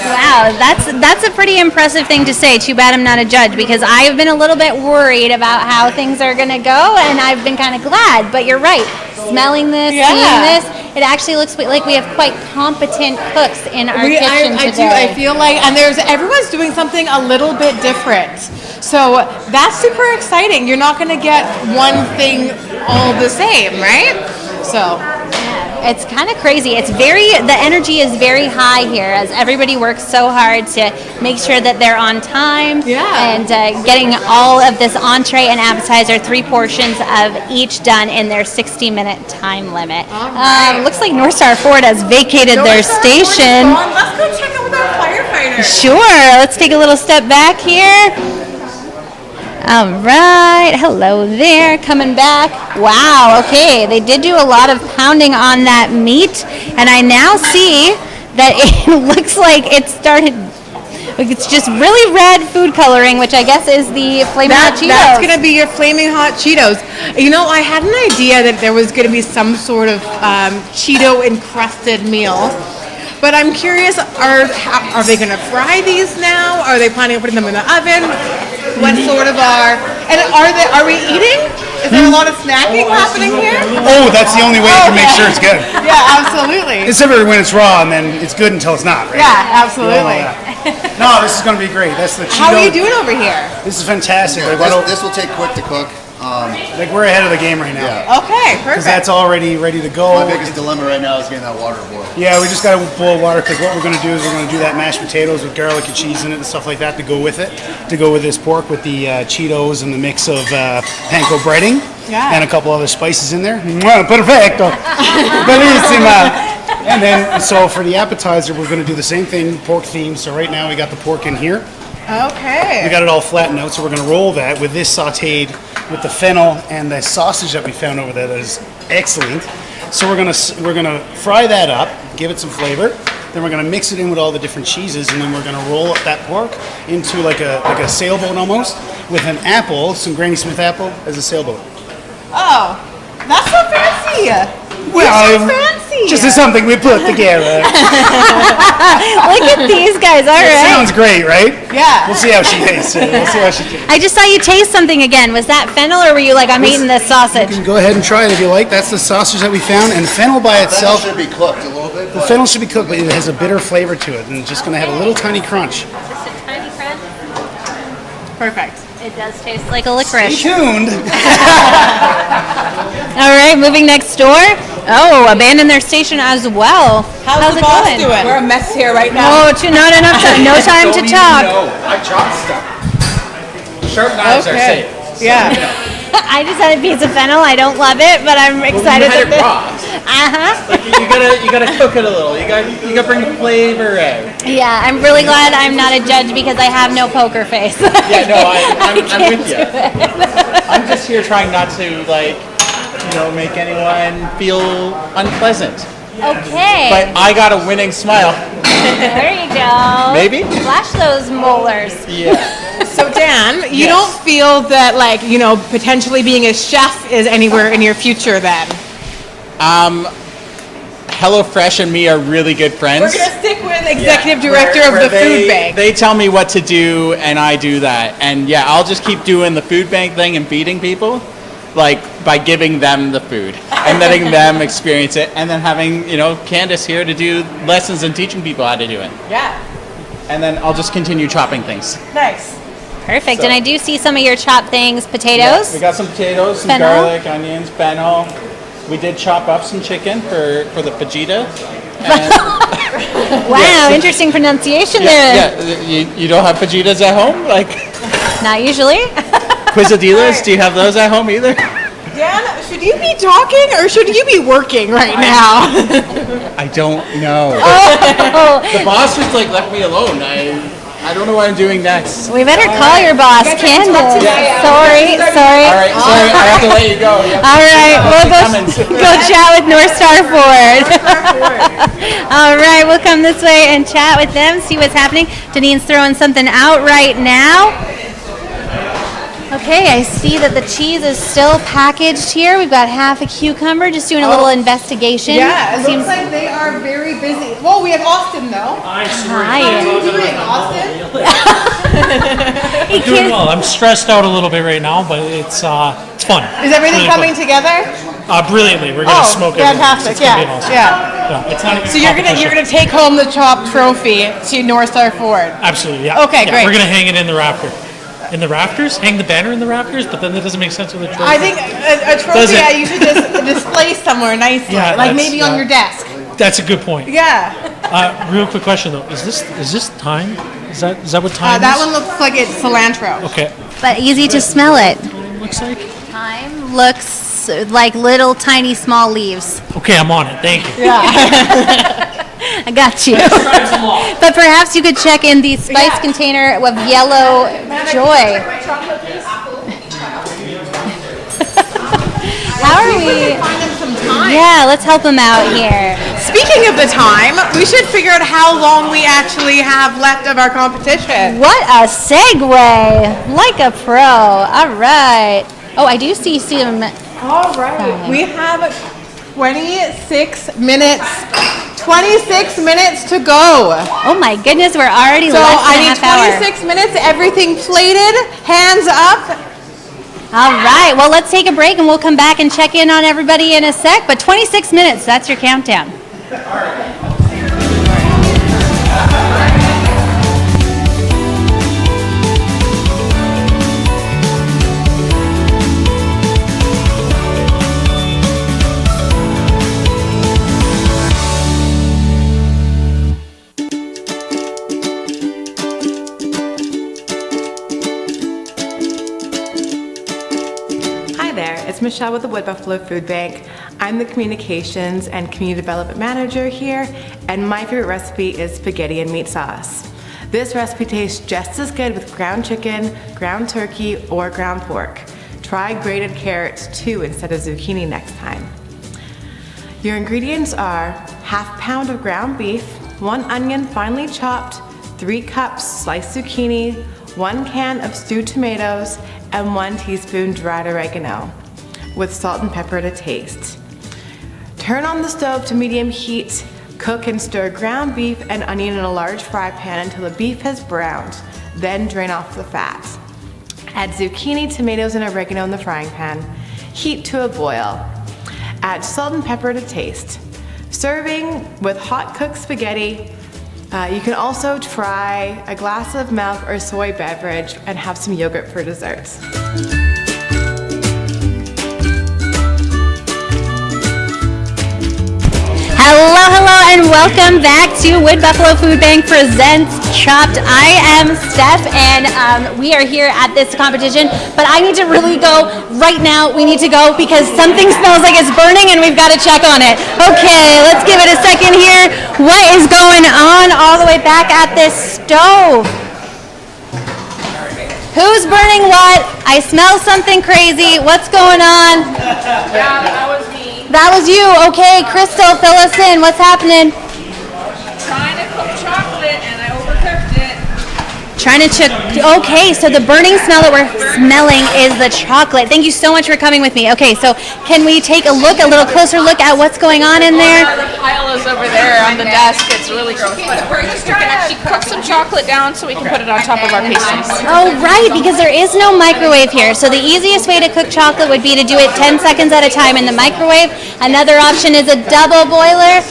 Wow, that's a pretty impressive thing to say. Too bad I'm not a judge, because I've been a little bit worried about how things are going to go, and I've been kind of glad. But you're right. Smelling this, seeing this, it actually looks like we have quite competent cooks in our kitchen today. I feel like, and everyone's doing something a little bit different. So that's super exciting. You're not going to get one thing all the same, right? So. Yeah. It's kind of crazy. The energy is very high here as everybody works so hard to make sure that they're on time. Yeah. And getting all of this entree and appetizer, 3 portions of each done in their 60-minute time limit. Looks like North Star Ford has vacated their station. Let's go check out with our firefighters. Sure. Let's take a little step back here. All right. Hello there. Coming back. Wow. Okay. They did do a lot of pounding on that meat, and I now see that it looks like it started. It's just really red food coloring, which I guess is the Flaming Hot Cheetos. That's going to be your Flaming Hot Cheetos. You know, I had an idea that there was going to be some sort of Cheeto-encrusted meal. But I'm curious, are they going to fry these now? Are they planning on putting them in the oven? What sort of and are we eating? Is there a lot of snacking happening here? Oh, that's the only way to make sure it's good. Yeah, absolutely. It's everywhere when it's raw, and then it's good until it's not, right? Yeah, absolutely. No, this is going to be great. That's the Cheeto. How are you doing over here? This is fantastic. This will take quick to cook. Like we're ahead of the game right now. Yeah. Okay, Because perfect. that's already ready to go. My biggest dilemma right now is getting that water boil. Yeah, we just got to boil water because what we're going to do is we're going to do that mashed potatoes with garlic and cheese in it and stuff like that to go with it, to go with this pork with the Cheetos and the mix of panko breading and a couple other spices in there. Perfecto. Bellissima. And then, so for the appetizer, we're going to do the same thing, pork theme. So right now we got the pork in here. Okay. We got it all flattened out, so we're going to roll that with this sautéed with the fennel and the sausage that we found over there that is excellent. So we're gonna fry that up, give it some flavor. Then we're gonna mix it in with all the different cheeses, and then we're gonna roll up that pork into like a sailboat almost with an apple, some Granny Smith apple as a sailboat. Oh, that's so fancy. Well, so fancy. just as something we put together. Look at these guys. All right. Sounds great, right? Yeah. We'll see how she tastes it. We'll see how she tastes. I just saw you taste something again. Was that fennel, or were you like, I'm eating this sausage? You can go ahead and try it if you like. That's the sausage that we found, and fennel by itself. Should be cooked a little bit. The fennel should be cooked, but it has a bitter flavor to it, and it's just going to have a little tiny crunch. Just a tiny crunch. Perfect. It does taste like a licorice. Stay tuned. All right, moving next door. Oh, abandoned their station as well. How's the it boss going? doing? We're a mess here right now. Oh, not enough time. No time to talk. I chop stuff. Sharp knives are safe. Yeah. I just had a piece of fennel. I don't love it, but I'm excited. You had it raw. Uh-huh. You gotta cook it a little. You gotta bring the flavor out. Yeah, I'm really glad I'm not a judge because I have no poker face. Yeah, no, I'm can't with you. do it. I'm just here trying not to make anyone feel unpleasant. Okay. But I got a winning smile. There you go. Maybe? Flash those molars. Yeah. So Dan, you don't feel that potentially being a chef is anywhere in your future then? HelloFresh and me are really good friends. We're gonna stick with executive director of the food bank. They tell me what to do, and I do that. And yeah, I'll just keep doing the food bank thing and feeding people, by giving them the food and letting them experience it, and then having Candace here to do lessons and teaching people how to do it. Yeah. And then I'll just continue chopping things. Nice. Perfect. So- And I do see some of your chopped things, potatoes. We got some potatoes, some Fennel. garlic, onions, fennel. We did chop up some chicken for the fajita. And Wow, interesting pronunciation there. you don't have fajitas at home? Not usually. Quesadillas? Do you have those at home either? Dan, should you be talking or should you be working right now? I don't know. Oh. The boss just left me alone. I don't know what I'm doing next. We better call your boss, Candace. Sorry. All right, sorry, I have to let you go. All right, we'll go chat with North Star Ford. All right, we'll come this way and chat with them, see what's happening. Danine's throwing something out right now. Okay, I see that the cheese is still packaged here. We've got half a cucumber, just doing a little investigation. Yeah, it looks like they are very busy. Well, we have Austin though. Hi. How are you doing, Austin? I'm doing well. I'm stressed out a little bit right now, but it's fun. Is everything Really coming fun. together? Brilliantly. We're gonna smoke it. Fantastic! It's gonna be awesome. Yeah. It's not even So you're gonna take home the chopped trophy to North Star Ford. Absolutely, yeah. Okay, Yeah, great. We're gonna hang it in the rafter. In the rafters? Hang the banner in the rafters? But then that doesn't make sense with a trophy. I think a Does trophy, it? you should just display placed somewhere nicely, Yeah, like that's- maybe on your desk. That's a good point. Yeah. Real quick question though, is this thyme? Is that what thyme That is? one looks like it's cilantro. Okay. But easy to smell it. Looks like. Thyme looks like little tiny small leaves. Okay, I'm on it. Thank you. I got you. But perhaps you could check in the spice container of yellow joy. How are we? Yeah, let's help them out here. Speaking of the time, we should figure out how long we actually have left of our competition. What a segue! Like a pro. All right. Oh, I do see some. All right. We have 26 minutes. 26 minutes to go. Oh my goodness, we're already So less I than a need half hour. 26 minutes, everything plated, hands up. All right. Well, let's take a break and we'll come back and check in on everybody in a sec. But 26 minutes, that's your countdown. Hi there, it's Michelle with the Wood Buffalo Food Bank. I'm the Communications and Community Development Manager here, and my favorite recipe is spaghetti and meat sauce. This recipe tastes just as good with ground chicken, ground turkey, or ground pork. Try grated carrots too instead of zucchini next time. Your ingredients are half pound of ground beef, 1 onion finely chopped, 3 cups sliced zucchini, 1 can of stewed tomatoes, and 1 teaspoon dried oregano, with salt and pepper to taste. Turn on the stove to medium heat. Cook and stir ground beef and onion in a large fry pan until the beef has browned. Then drain off the fat. Add zucchini, tomatoes, and oregano in the frying pan. Heat to a boil. Add salt and pepper to taste. Serving with hot cooked spaghetti. You can also try a glass of milk or soy beverage and have some yogurt for dessert. Hello, and welcome back to Wood Buffalo Food Bank presents Chopped. I am Steph, and we are here at this competition, but I need to really go right now. We need to go because something smells like it's burning, and we've got to check on it. Okay, let's give it a second here. What is going on all the way back at this stove? Who's burning what? I smell something crazy. What's going on? Yeah, that was me. That was you. Okay, Crystal, fill us in. What's happening? Trying to cook chocolate and I overcooked it. Trying to check. Okay, so the burning smell that we're smelling is the chocolate. Thank you so much for coming with me. Okay, so can we take a little closer look at what's going on in there? The pile is over there on the desk. It's really gross. But we're just trying to cook some chocolate down so we can put it on top of our pastries. Oh, right, because there is no microwave here. So the easiest way to cook chocolate would be to do it 10 seconds at a time in the microwave. Another option is a double boiler,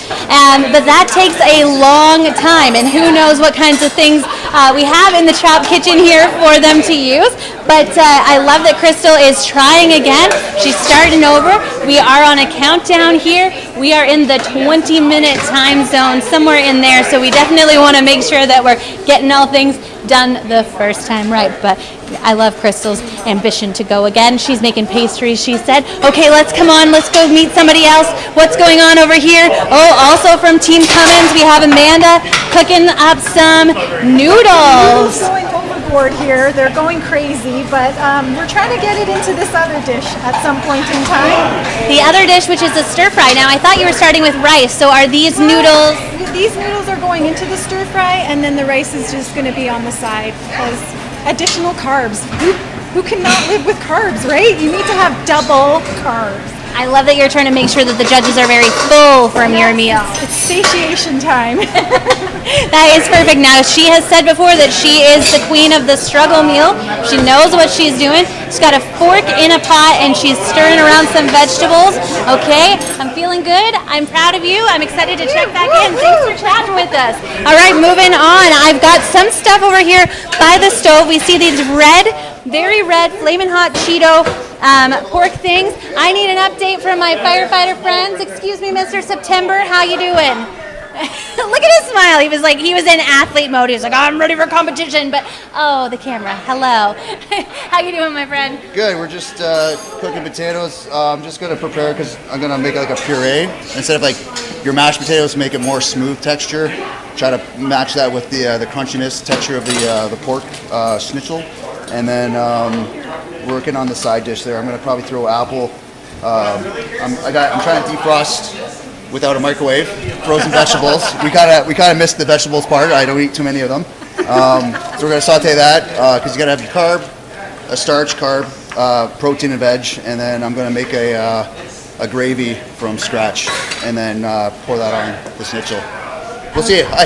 but that takes a long time, and who knows what kinds of things we have in the Chop Kitchen here for them to use. But I love that Crystal is trying again. She's starting over. We are on a countdown here. We are in the 20-minute time zone, somewhere in there. So we definitely want to make sure that we're getting all things done the first time right. But I love Crystal's ambition to go again. She's making pastries, she said. Okay, let's come on. Let's go meet somebody else. What's going on over here? Oh, also from Team Cummins, we have Amanda cooking up some noodles. Going overboard here. They're going crazy, but we're trying to get it into this other dish at some point in time. The other dish, which is a stir fry. Now, I thought you were starting with rice. So are these noodles? These noodles are going into the stir fry, and then the rice is just going to be on the side as additional carbs. Who cannot live with carbs, right? You need to have double carbs. I love that you're trying to make sure that the judges are very full from your meal. It's satiation time. That is perfect. Now, she has said before that she is the queen of the struggle meal. She knows what she's doing. She's got a fork in a pot, and she's stirring around some vegetables. Okay, I'm feeling good. I'm proud of you. I'm excited to check back in. Thanks for chatting with us. All right, moving on. I've got some stuff over here by the stove. We see these red very red, flaming hot Cheeto pork things. I need an update from my firefighter friends. Excuse me, Mr. September, how you doing? Look at his smile. He was in athlete mode. He was like, I'm ready for competition. But, oh, the camera. Hello. How you doing, my friend? Good. We're just cooking potatoes. I'm just gonna prepare because I'm gonna make like a puree instead of like your mashed potatoes. Make it more smooth texture. Try to match that with the crunchiness texture of the pork schnitzel, and then working on the side dish there. I'm gonna probably throw apple. I'm trying to defrost without a microwave frozen vegetables. We kind of missed the vegetables part. I don't eat too many of them. So we're gonna saute that because you gotta have your carb, a starch, carb, protein, and veg, and then I'm gonna make a gravy from scratch and then pour that on the schnitzel. We'll see. I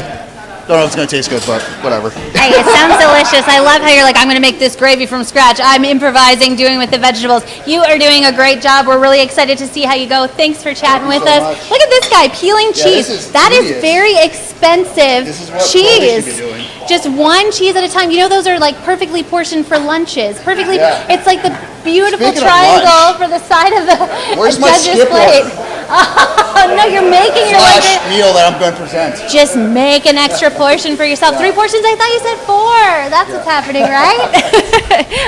don't know if it's gonna taste good, but whatever. Hey, it sounds delicious. I love how you're like, I'm going to make this gravy from scratch. I'm improvising, doing with the vegetables. You are doing a great job. We're really excited to see how you go. Thanks for chatting with us. Much. Look at this guy peeling cheese. That is very expensive cheese. Should be doing. Just one cheese at a time. You know, those are like perfectly portioned for lunches. Perfectly. Yeah. It's like the beautiful Speaking of triangle for the side of the Where's my judge's skip plate. one? Oh, no, you're making your Slash lunch. meal that I'm going to present. Just make an extra portion for yourself. 3 portions? I thought you said 4. That's what's happening, right?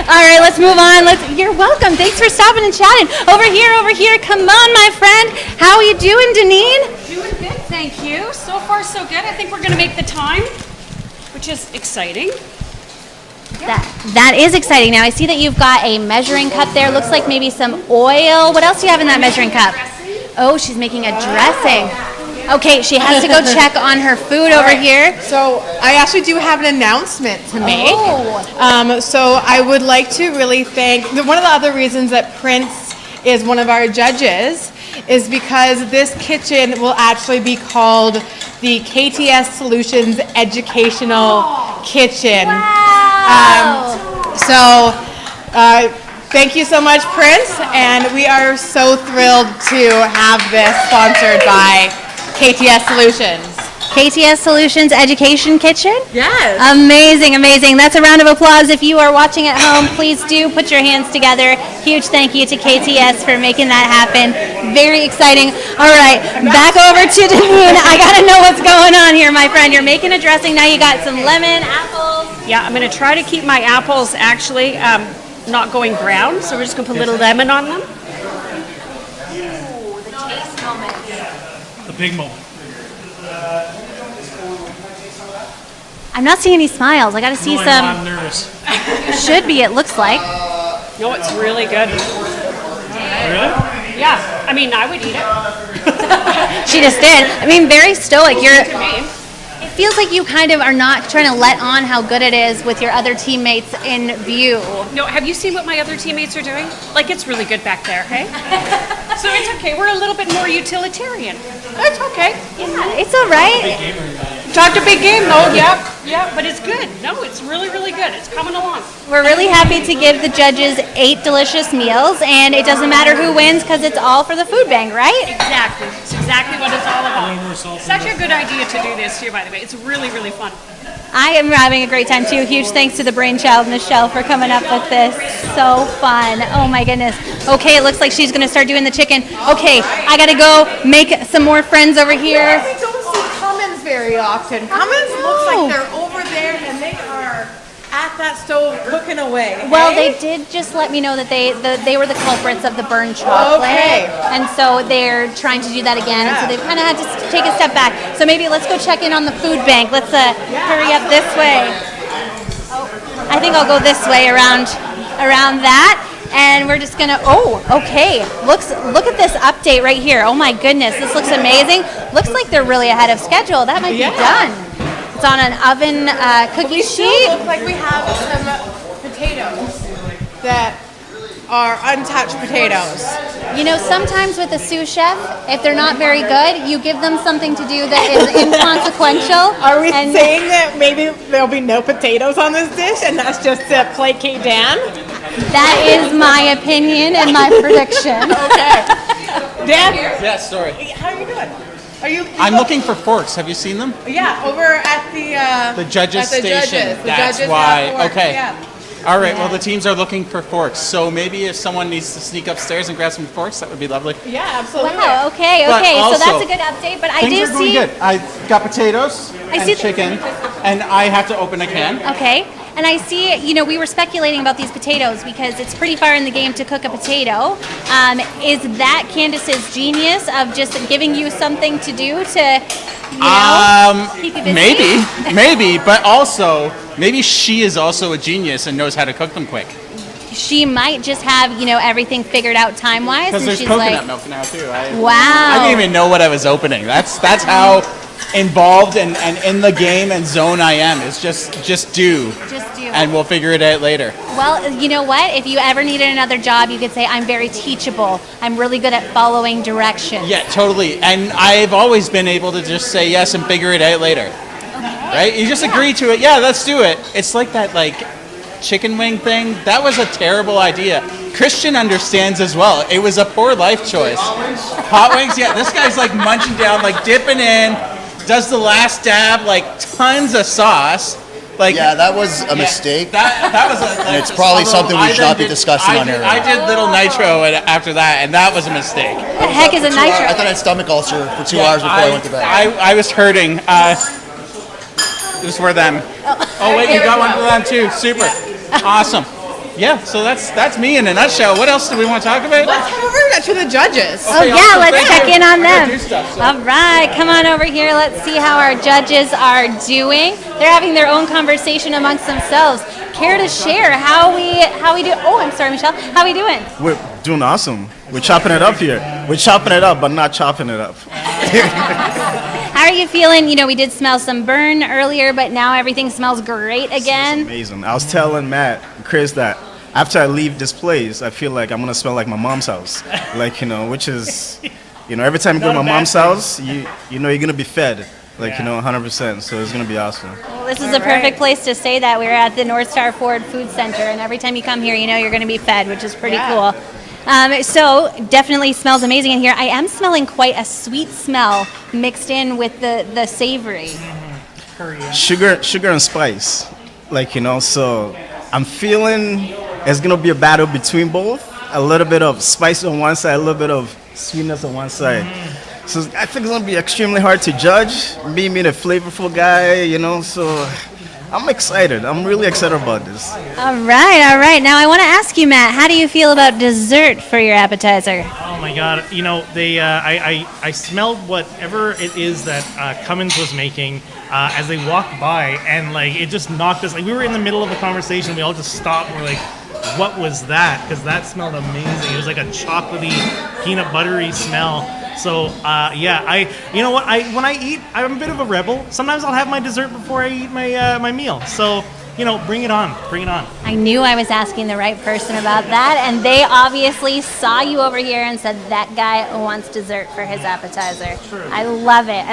All right, let's move on. You're welcome. Thanks for stopping and chatting. Over here. Come on, my friend. How are you doing, Deneen? Doing good, thank you. So far, so good. I think we're going to make the time, which is exciting. That is exciting. Now, I see that you've got a measuring cup there. Looks like maybe some oil. What else do you have in that measuring cup? Oh, she's making a dressing. Okay, she has to go check on her food over here. So I actually do have an announcement to make. So I would like to really thank, one of the other reasons that Prince is one of our judges is because this kitchen will actually be called the KTS Solutions Educational Kitchen. Thank you so much, Prince, and we are so thrilled to have this sponsored by KTS Solutions. KTS Solutions Education Kitchen? Yes. Amazing. That's a round of applause. If you are watching at home, please do put your hands together. Huge thank you to KTS for making that happen. Very exciting. All right, back over to Deneen. I got to know what's going on here, my friend. You're making a dressing. Now you got some lemon, apples. Yeah, I'm going to try to keep my apples actually not going brown, so we're just going to put a little lemon on them. Ooh, the taste moment. The big moment. I'm not seeing any smiles. I got to see some. I'm nervous. Should be, it looks like. No, it's really good. Really? Yeah, I mean, I would eat it. She just did. I mean, very stoic. To me. It feels like you kind of are not trying to let on how good it is with your other teammates in view. No, have you seen what my other teammates are doing? Like, it's really good back there, hey? So it's okay. We're a little bit more utilitarian. It's okay. Yeah, it's all right. Talked a big game, though. Yeah, but it's good. No, it's really, really good. It's coming along. We're really happy to give the judges 8 delicious meals, and it doesn't matter who wins because it's all for the food bank, right? Exactly. It's exactly what it's all about. It's actually a good idea to do this, too, by the way. It's really, really fun. I am having a great time, too. Huge thanks to the brainchild, Michelle, for coming up with this. So fun. Oh, my goodness. Okay, it looks like she's going to start doing the chicken. Okay, I got to go make some more friends over here. We don't see Cummins very often. Cummins looks like they're over there and they are at that stove cooking away. Well, hey? they did just let me know that they were the culprits of the burned chocolate. Okay. And so they're trying to do that again. And so they've kind of had to take a step back. So maybe let's go check in on the food bank. Let's hurry up this way. Oh, I think I'll go this way around that. And we're just gonna, okay. Look at this update right here. Oh my goodness, this looks amazing. Looks like they're really ahead of schedule. That might be done. It's on an oven cookie sheet. Look like we have some potatoes that are untouched potatoes. You know, sometimes with a sous chef, if they're not very good, you give them something to do that is inconsequential. Are we saying that maybe there'll be no potatoes on this dish and that's just to placate Dan? That is my opinion and my prediction. Okay. Dan? Yes, sorry. How are you doing? I'm looking for forks. Have you seen them? Yeah, over at the judges at the station. Judges. The That's judges why. have forks, Okay. Yeah. All right, well, the teams are looking for forks, so maybe if someone needs to sneak upstairs and grab some forks, that would be lovely. Yeah, absolutely. Wow, okay, But so also, that's a good update, but I do Things are going see... good. I got potatoes I and see the- chicken, and I have to open a can. Okay, and I see, we were speculating about these potatoes because it's pretty far in the game to cook a potato. Is that Candace's genius of just giving you something to do to, keep you busy? Maybe, but also, maybe she is also a genius and knows how to cook them quick. She might just have, everything figured out time-wise. Because And there's she's coconut like, milk now, too. Wow. I didn't even know what I was opening. That's how involved and in the game and zone I am. It's just do. Just do. And we'll figure it out later. Well, you know what? If you ever needed another job, you could say, I'm very teachable. I'm really good at following directions. Yeah, totally. And I've always been able to just say yes and figure it out later. Right? You just agree to it. Yeah, let's do it. It's like that, chicken wing thing. That was a terrible idea. Christian understands as well. It was a poor life choice. Hot wings? Yeah, this guy's munching down, dipping in, does the last dab, tons of sauce. Yeah, that was a mistake. That was and it's probably something we should not be discussing on here. I did little nitro after that, and that was a mistake. What the heck is a I nitro? thought I had stomach ulcer for 2 hours before I went to bed. I was hurting. It was for them. Oh wait, you got one for them too. Super. Awesome. Yeah, so that's me in a nutshell. What else do we want to talk about? Let's head over to the judges. Oh yeah, let's thank check you. in on I them. gotta do stuff, so. All right, come on over here. Let's see how our judges are doing. They're having their own conversation amongst themselves. Care to share how we do? Oh, I'm sorry, Michelle. How we doing? We're doing awesome. We're chopping it up here. We're chopping it up, but not chopping it up. How are you feeling? We did smell some burn earlier, but now everything smells great again. Amazing. I was telling Matt and Chris that after I leave this place, I feel like I'm gonna smell like my mom's house. Which is, every time you go to my mom's house, you're gonna be fed. 100%. So it's gonna be awesome. Well, this is a perfect place to say that. We're at the North Star Ford Food Center, and every time you come here, you're going to be fed, which is pretty cool. So definitely smells amazing in here. I am smelling quite a sweet smell mixed in with the savory. Sugar and spice. So I'm feeling it's gonna be a battle between both. A little bit of spice on one side, a little bit of sweetness on one side. So I think it's gonna be extremely hard to judge. Me being a flavorful guy, so I'm excited. I'm really excited about this. All right. Now I want to ask you, Matt, how do you feel about dessert for your appetizer? Oh my God! They I smelled whatever it is that Cummins was making as they walked by, and it just knocked us. We were in the middle of a conversation, we all just stopped. And we're like, "What was that?" Because that smelled amazing. It was like a chocolatey, peanut buttery smell. So when I eat, I'm a bit of a rebel. Sometimes I'll have my dessert before I eat my meal. So bring it on. I knew I was asking the right person about that, and they obviously saw you over here and said that guy wants dessert for his appetizer. True. I love it.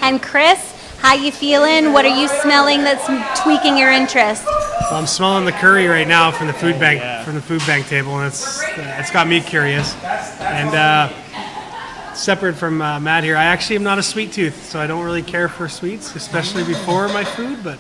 And Chris, how you feeling? What are you smelling that's tweaking your interest? Well, I'm smelling the curry right now from the food bank table, and it's got me curious. And separate from Matt here, I actually am not a sweet tooth, so I don't really care for sweets, especially before my food. But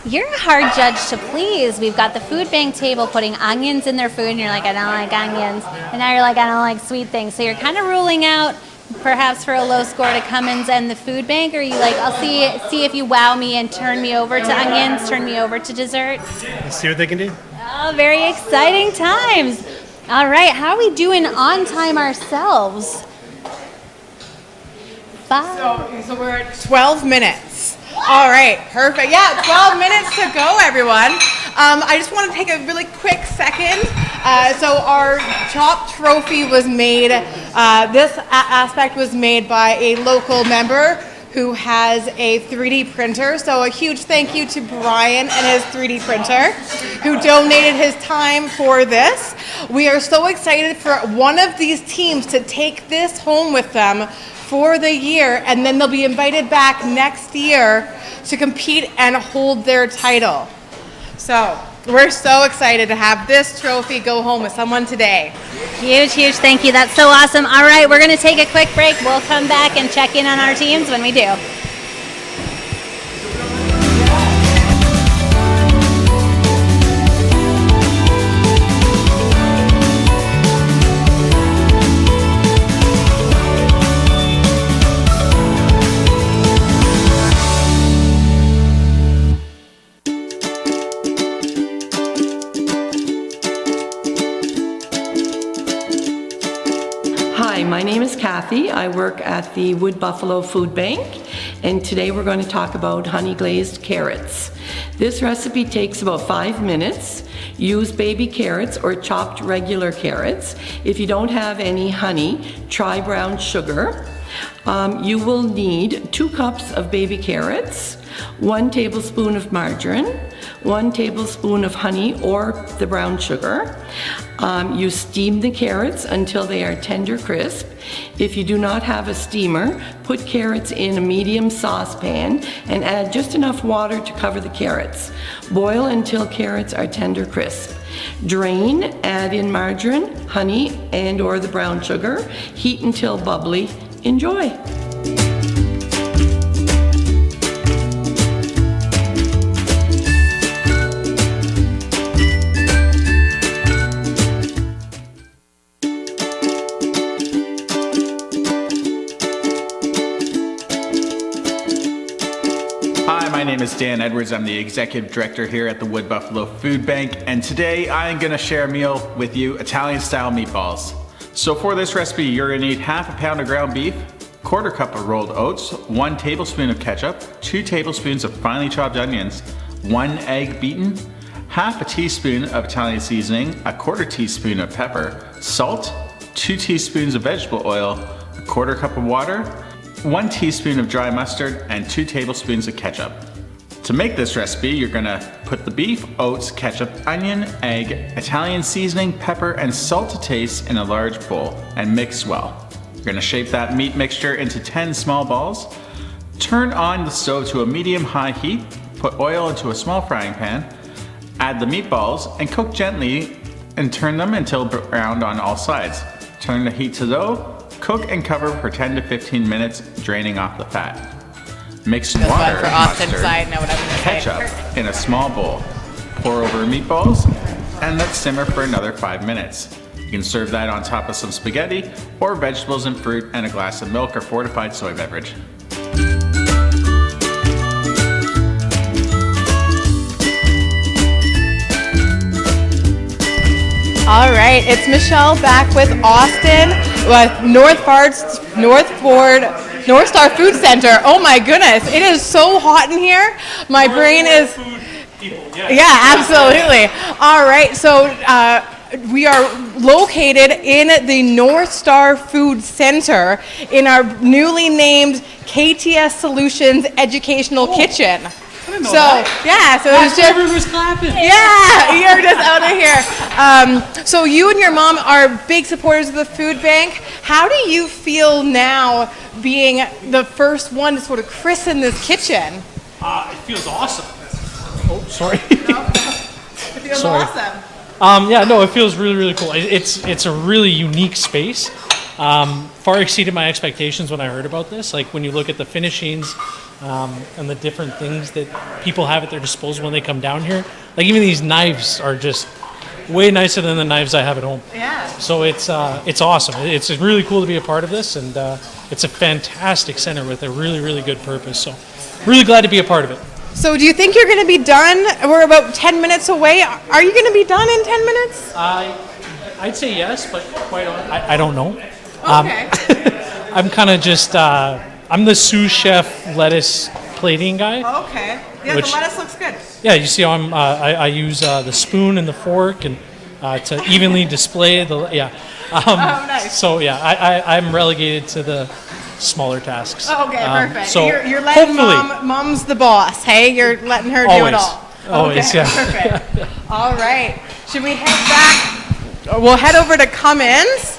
You're a hard judge to please. We've got the food bank table putting onions in their food, and you're like, I don't like onions. And now you're like, I don't like sweet things. So you're kind of ruling out, perhaps for a low score, to Cummins and the food bank. Or are you like, I'll see if you wow me and turn me over to onions, turn me over to dessert? let's see what they can do. Oh, very exciting times. All right, how are we doing on time ourselves? So we're at 12 minutes. All right, perfect. Yeah, 12 minutes to go, everyone. I just want to take a really quick second. So our top trophy was made, this aspect was made by a local member who has a 3D printer. So a huge thank you to Brian and his 3D printer who donated his time for this. We are so excited for one of these teams to take this home with them for the year, and then they'll be invited back next year to compete and hold their title. So we're so excited to have this trophy go home with someone today. Huge thank you. That's so awesome. All right, we're going to take a quick break. We'll come back and check in on our teams when we do. Hi, my name is Kathy. I work at the Wood Buffalo Food Bank, and today we're going to talk about honey glazed carrots. This recipe takes about 5 minutes. Use baby carrots or chopped regular carrots. If you don't have any honey, try brown sugar. You will need 2 cups of baby carrots, 1 tablespoon of margarine, 1 tablespoon of honey or the brown sugar. You steam the carrots until they are tender crisp. If you do not have a steamer, put carrots in a medium saucepan and add just enough water to cover the carrots. Boil until carrots are tender crisp. Drain, add in margarine, honey, and or the brown sugar. Heat until bubbly. Enjoy. Hi, my name is Dan Edwards. I'm the Executive Director here at the Wood Buffalo Food Bank, and today I'm going to share a meal with you, Italian-style meatballs. So for this recipe, you're going to need half a pound of ground beef, 1/4 cup of rolled oats, 1 tablespoon of ketchup, 2 tablespoons of finely chopped onions, 1 egg beaten, half a teaspoon of Italian seasoning, 1/4 teaspoon of pepper, salt, 2 teaspoons of vegetable oil, 1/4 cup of water, 1 teaspoon of dry mustard, and 2 tablespoons of ketchup. To make this recipe, you're gonna put the beef, oats, ketchup, onion, egg, Italian seasoning, pepper, and salt to taste in a large bowl and mix well. You're gonna shape that meat mixture into 10 small balls. Turn on the stove to a medium-high heat, put oil into a small frying pan, add the meatballs, and cook gently and turn them until browned on all sides. Turn the heat to low, cook and cover for 10 to 15 minutes, draining off the fat. Mix water, for Austin, mustard, so I know what I'm gonna say. ketchup in a small bowl. Pour over meatballs and let simmer for another 5 minutes. You can serve that on top of some spaghetti or vegetables and fruit and a glass of milk or fortified soy beverage. All right, it's Michelle back with Austin with North Star Food Center. Oh my goodness, it is so hot in here. My brain is. Yeah, absolutely. All right, so we are located in the North Star Food Center in our newly named KTS Solutions Educational Kitchen. So yeah, so it's just was clapping. yeah, you're just out of here. So you and your mom are big supporters of the food bank. How do you feel now being the first one to sort of christen this kitchen? It feels awesome. Oh, sorry. It feels Sorry. awesome. Yeah, no, it feels really, really cool. It's a really unique space. Far exceeded my expectations when I heard about this. Like when you look at the finishings and the different things that people have at their disposal when they come down here. Like even these knives are just way nicer than the knives I have at home. Yeah. So it's awesome. It's really cool to be a part of this, and it's a fantastic center with a really, really good purpose. So really glad to be a part of it. So do you think you're going to be done? We're about 10 minutes away. Are you going to be done in 10 minutes? I'd say yes, but quite honestly, I don't know. Okay. I'm kind of just, I'm the sous chef lettuce plating guy. Okay. Yeah, Which- the lettuce looks good. Yeah, you see how I use the spoon and the fork and to evenly display the, yeah. Nice. So yeah, I'm relegated to the smaller tasks. Oh, okay, perfect. So you're letting hopefully, mom's the boss, hey? You're letting her do it Always. all. Always, okay, yeah. Perfect. All right. Should we head back? We'll head over to Cummins.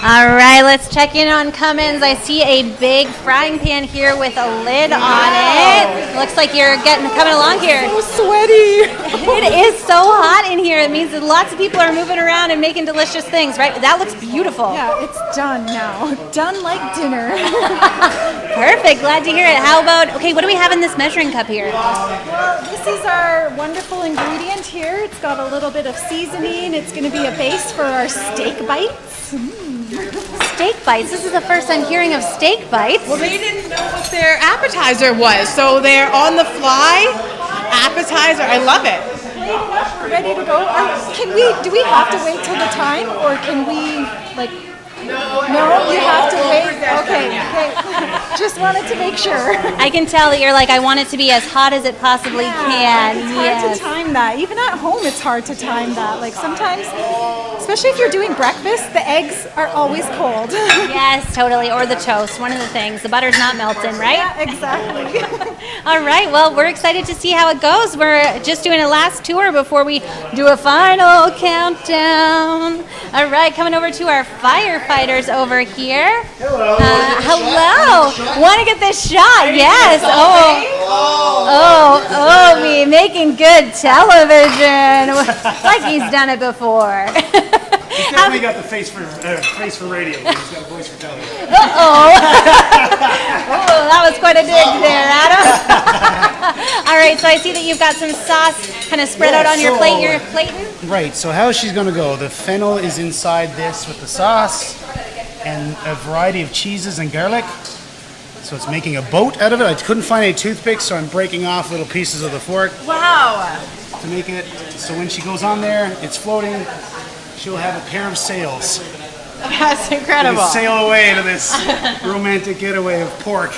All right, let's check in on Cummins. I see a big frying pan here with a lid on it. Looks like you're coming along here. So sweaty. It is so hot in here. It means that lots of people are moving around and making delicious things, right? That looks beautiful. Yeah, it's done now. Done like dinner. Perfect. Glad to hear it. How about, okay, what do we have in this measuring cup here? Well, this is our wonderful ingredient here. It's got a little bit of seasoning. It's going to be a base for our steak bites. Steak bites. This is the first I'm hearing of steak bites. Well, they didn't know what their appetizer was, so they're on the fly appetizer. I love it. late enough, we're ready to go. Do we have to wait till the time, or can we, like, no, you have to wait? Okay. Just wanted to make sure. I can tell that you're like, I want it to be as hot as it possibly can. It's hard to time that. Even at home, it's hard to time that. Like sometimes, especially if you're doing breakfast, the eggs are always cold. Yes, totally. Or the toast, one of the things. The butter's not melting, right? Yeah, exactly. All right, well, we're excited to see how it goes. We're just doing a last tour before we do a final countdown. All right, coming over to our firefighters over here. Hello. Hello. Want to get this shot? Yes. Me making good television. Like he's done it before. He's definitely got the face for radio. He's got a voice for television. That was quite a dig there, Adam. All right, so I see that you've got some sauce kind of spread out on your plate. You're plating? Right, so how she's going to go? The fennel is inside this with the sauce and a variety of cheeses and garlic. So it's making a boat out of it. I couldn't find any toothpicks, so I'm breaking off little pieces of the fork. Wow. To make it, so when she goes on there, it's floating. She'll have a pair of sails. That's incredible. And sail away to this romantic getaway of pork.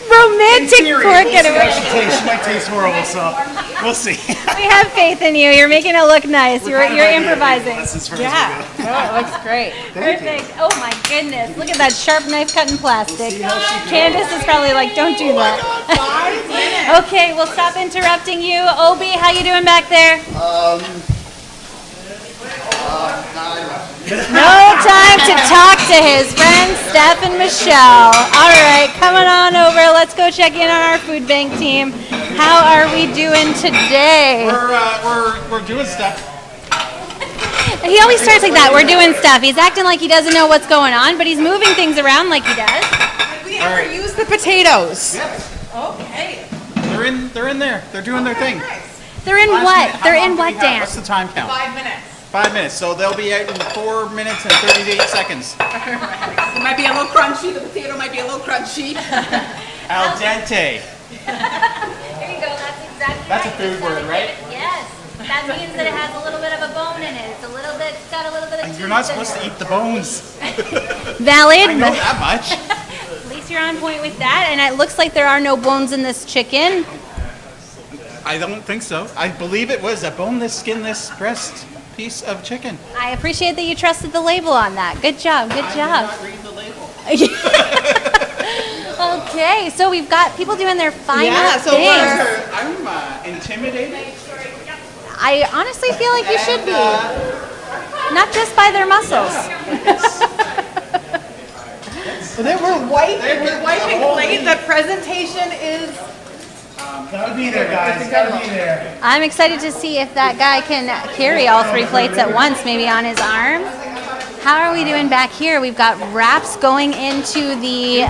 Romantic pork getaway. She might taste horrible, so we'll see. We have faith in you. You're making it look nice. You're improvising. Yeah. No, it looks great. Perfect. Oh my goodness. Look at that sharp knife cut in plastic. Candace is probably like, don't do that. Okay, we'll stop interrupting you. Obi, how you doing back there? No time to talk to his friends, Steph and Michelle. All right, coming on over. Let's go check in on our food bank team. How are we doing today? We're doing stuff. He always starts like that. We're doing stuff. He's acting like he doesn't know what's going on, but he's moving things around like he does. Did we ever use the potatoes? Yes. Okay. They're in there. They're doing their thing. They're in what? They're in what, Dan? What's the time count? 5 minutes. 5 minutes. So they'll be out in 4 minutes and 38 seconds. It might be a little crunchy. The potato might be a little crunchy. Al dente. There you go. That's exactly That's right. a food word, right? Yes. That means that it has a little bit of a bone in it. It's got a little bit of You're not supposed to eat the bones. Valid. I know that much. At least you're on point with that. And it looks like there are no bones in this chicken. I don't think so. I believe it was a boneless, skinless breast piece of chicken. I appreciate that you trusted the label on that. Good job. Good job. I did not read the label. Okay, so we've got people doing their final things. I'm intimidated. I honestly feel like you should be. Not just by their muscles. We're wiping plate. The presentation is... Gotta be there, guys. Gotta be there. I'm excited to see if that guy can carry all 3 plates at once, maybe on his arm. How are we doing back here? We've got wraps going into the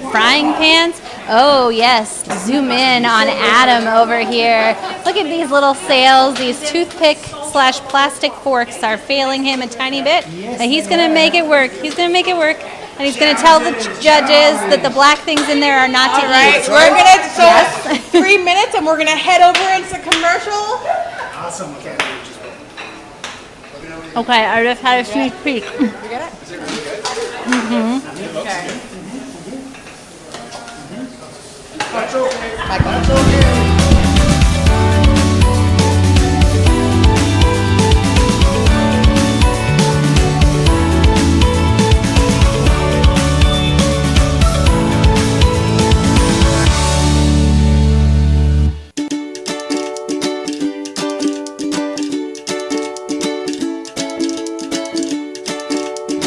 frying pans. Oh, yes. Zoom in on Adam over here. Look at these little sails. These toothpick/plastic forks are failing him a tiny bit. But he's going to make it work. He's going to make it work. And he's going to tell the judges that the black things in there are not to eat. We're going to, 3 minutes and we're going to head over into commercial. Awesome. Okay. Okay, I just had a sneak peek. You get it? Okay.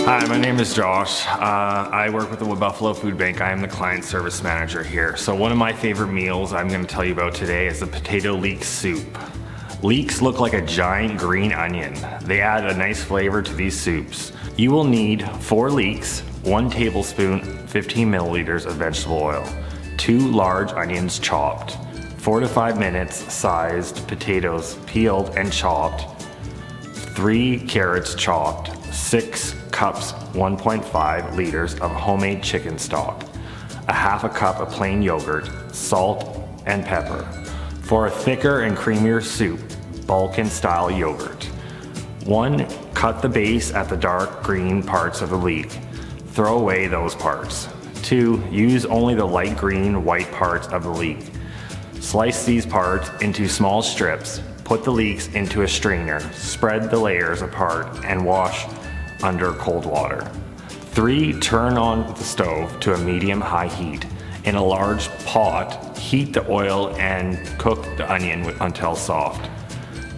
Hi, my name is Josh. I work with the Buffalo Food Bank. I am the client service manager here. So one of my favorite meals I'm going to tell you about today is the potato leek soup. Leeks look like a giant green onion. They add a nice flavor to these soups. You will need 4 leeks, 1 tablespoon, 15 milliliters of vegetable oil, 2 large onions chopped, 4 to 5 minutes sized potatoes peeled and chopped, 3 carrots chopped, 6 cups 1.5 liters of homemade chicken stock, a half a cup of plain yogurt, salt and pepper, For a thicker and creamier soup, Balkan-style yogurt. 1. Cut the base at the dark green parts of the leek. Throw away those parts. 2. Use only the light green, white parts of the leek. Slice these parts into small strips. Put the leeks into a strainer. Spread the layers apart and wash under cold water. 3. Turn on the stove to a medium-high heat. In a large pot, heat the oil and cook the onion until soft.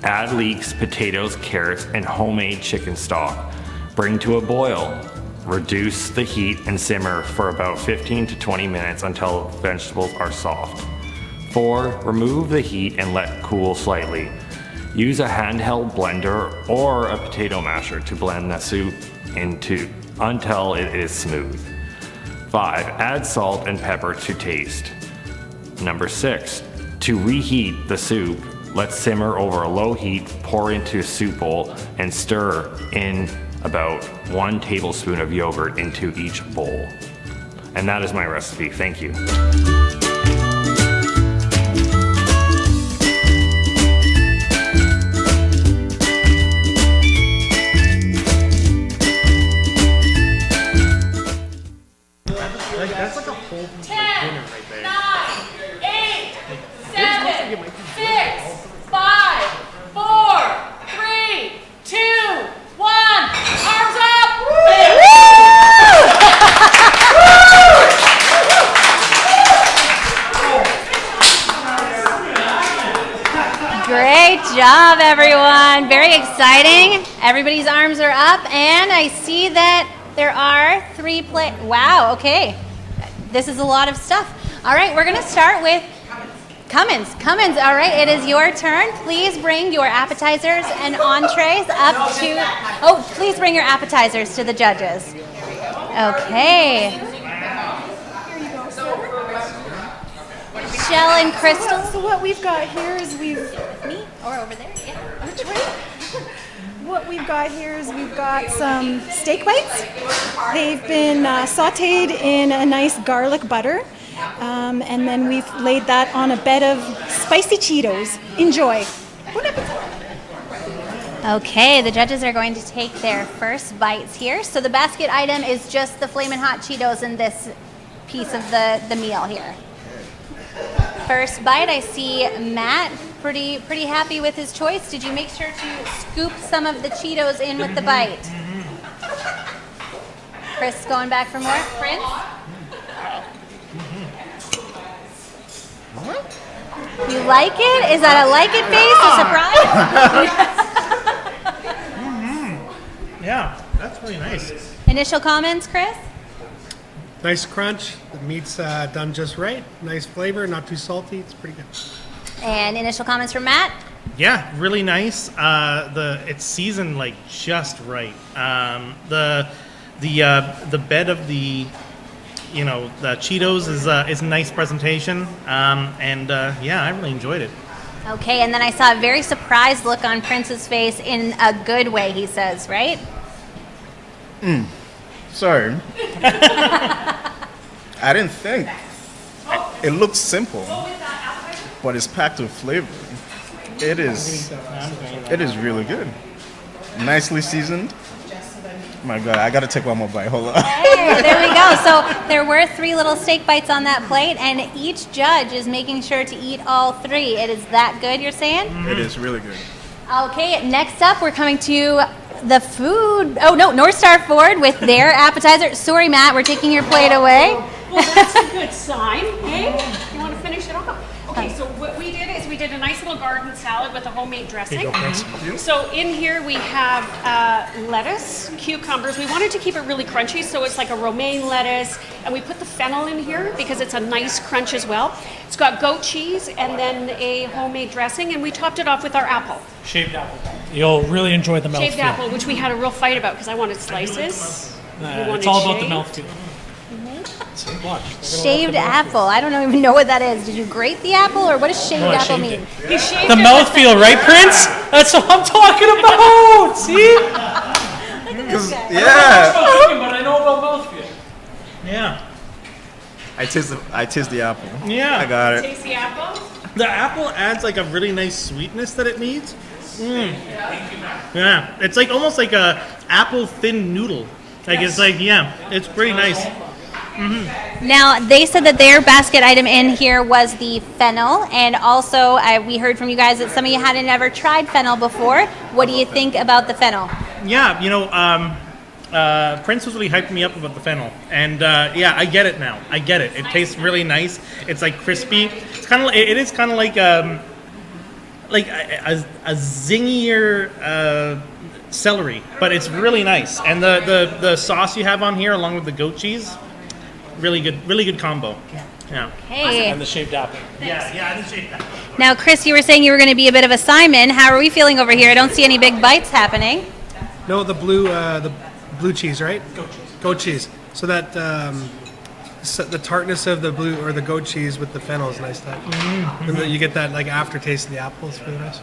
Add leeks, potatoes, carrots, and homemade chicken stock. Bring to a boil. Reduce the heat and simmer for about 15 to 20 minutes until vegetables are soft. 4. Remove the heat and let cool slightly. Use a handheld blender or a potato masher to blend the soup until it is smooth. 5. Add salt and pepper to taste. Number 6. To reheat the soup, let simmer over a low heat, pour into a soup bowl, and stir in about 1 tablespoon of yogurt into each bowl. And that is my recipe. Thank you. That's like a whole 10, dinner right there. 9, 8, 7, 6, 5, 4, 3, 2, 1. Arms up! Great job, everyone. Very exciting. Everybody's arms are up, and I see that there are 3 Wow, okay. This is a lot of stuff. All right, we're going to start with Cummins. Cummins, all right, it is your turn. Please bring your appetizers and entrees up to... Oh, please bring your appetizers to the judges. Okay. Shell and Crystal. So what we've got here is Me or over there? Yeah. Which way? What we've got here is we've got some steak bites. They've been sauteed in a nice garlic butter. And then we've laid that on a bed of spicy Cheetos. Enjoy. Okay, the judges are going to take their first bites here. So the basket item is just the Flamin' Hot Cheetos in this piece of the meal here. First bite, I see Matt pretty happy with his choice. Did you make sure to scoop some of the Cheetos in with the bite? Chris going back for more. Prince? You like it? Is that a like it face? A surprise? Yeah, that's really nice. Initial comments, Chris? Nice crunch. The meat's done just right. Nice flavor, not too salty. It's pretty good. And initial comments from Matt? Yeah, really nice. It's seasoned like just right. The bed of the the Cheetos is a nice presentation. Yeah, I really enjoyed it. Okay, and then I saw a very surprised look on Prince's face in a good way, he says, right? Sorry. I didn't think. It looks simple, but it's packed with flavor. It is really good. Nicely seasoned. My God, I gotta take one more bite. Hold on. Hey, there we go. So there were 3 little steak bites on that plate, and each judge is making sure to eat all 3. It is that good, you're saying? It is really good. Okay, next up, we're coming to the food. Oh, no, North Star Ford with their appetizer. Sorry, Matt, we're taking your plate away. Well, that's a good sign, hey? You want to finish it off? Okay, so what we did is we did a nice little garden salad with a homemade dressing. So in here we have lettuce, cucumbers. We wanted to keep it really crunchy, so it's like a romaine lettuce. And we put the fennel in here because it's a nice crunch as well. It's got goat cheese and then a homemade dressing, and we topped it off with our apple. Shaved apple. You'll really enjoy the mouthfeel. Shaved apple, which we had a real fight about because I wanted slices. It's all about the mouthfeel. Shaved apple. I don't even know what that is. Did you grate the apple, or what does shaved apple mean? He shaved The mouthfeel, right, Prince? That's what I'm talking about. See? Yeah. But I know about mouthfeel. Yeah. I taste the apple. Yeah. I got it. Taste the apple. The apple adds like a really nice sweetness that it needs. Yeah, it's like almost like a apple thin noodle. Like it's like, yeah, it's pretty nice. Now, they said that their basket item in here was the fennel, and also we heard from you guys that some of you hadn't ever tried fennel before. What do you think about the fennel? Yeah, Prince was really hyping me up about the fennel, and yeah, I get it now. I get it. It tastes really nice. It's like crispy. It's kind of. It is kind of like a zingier celery, but it's really nice. And the sauce you have on here, along with the goat cheese, really good combo. Yeah. Hey. And the shaved apple. Yeah, the shaved apple. Now, Chris, you were saying you were going to be a bit of a Simon. How are we feeling over here? I don't see any big bites happening. No, the blue cheese, right? Goat cheese. So that the tartness of the blue or the goat cheese with the fennel is nice. And then you get that like aftertaste of the apples for the rest.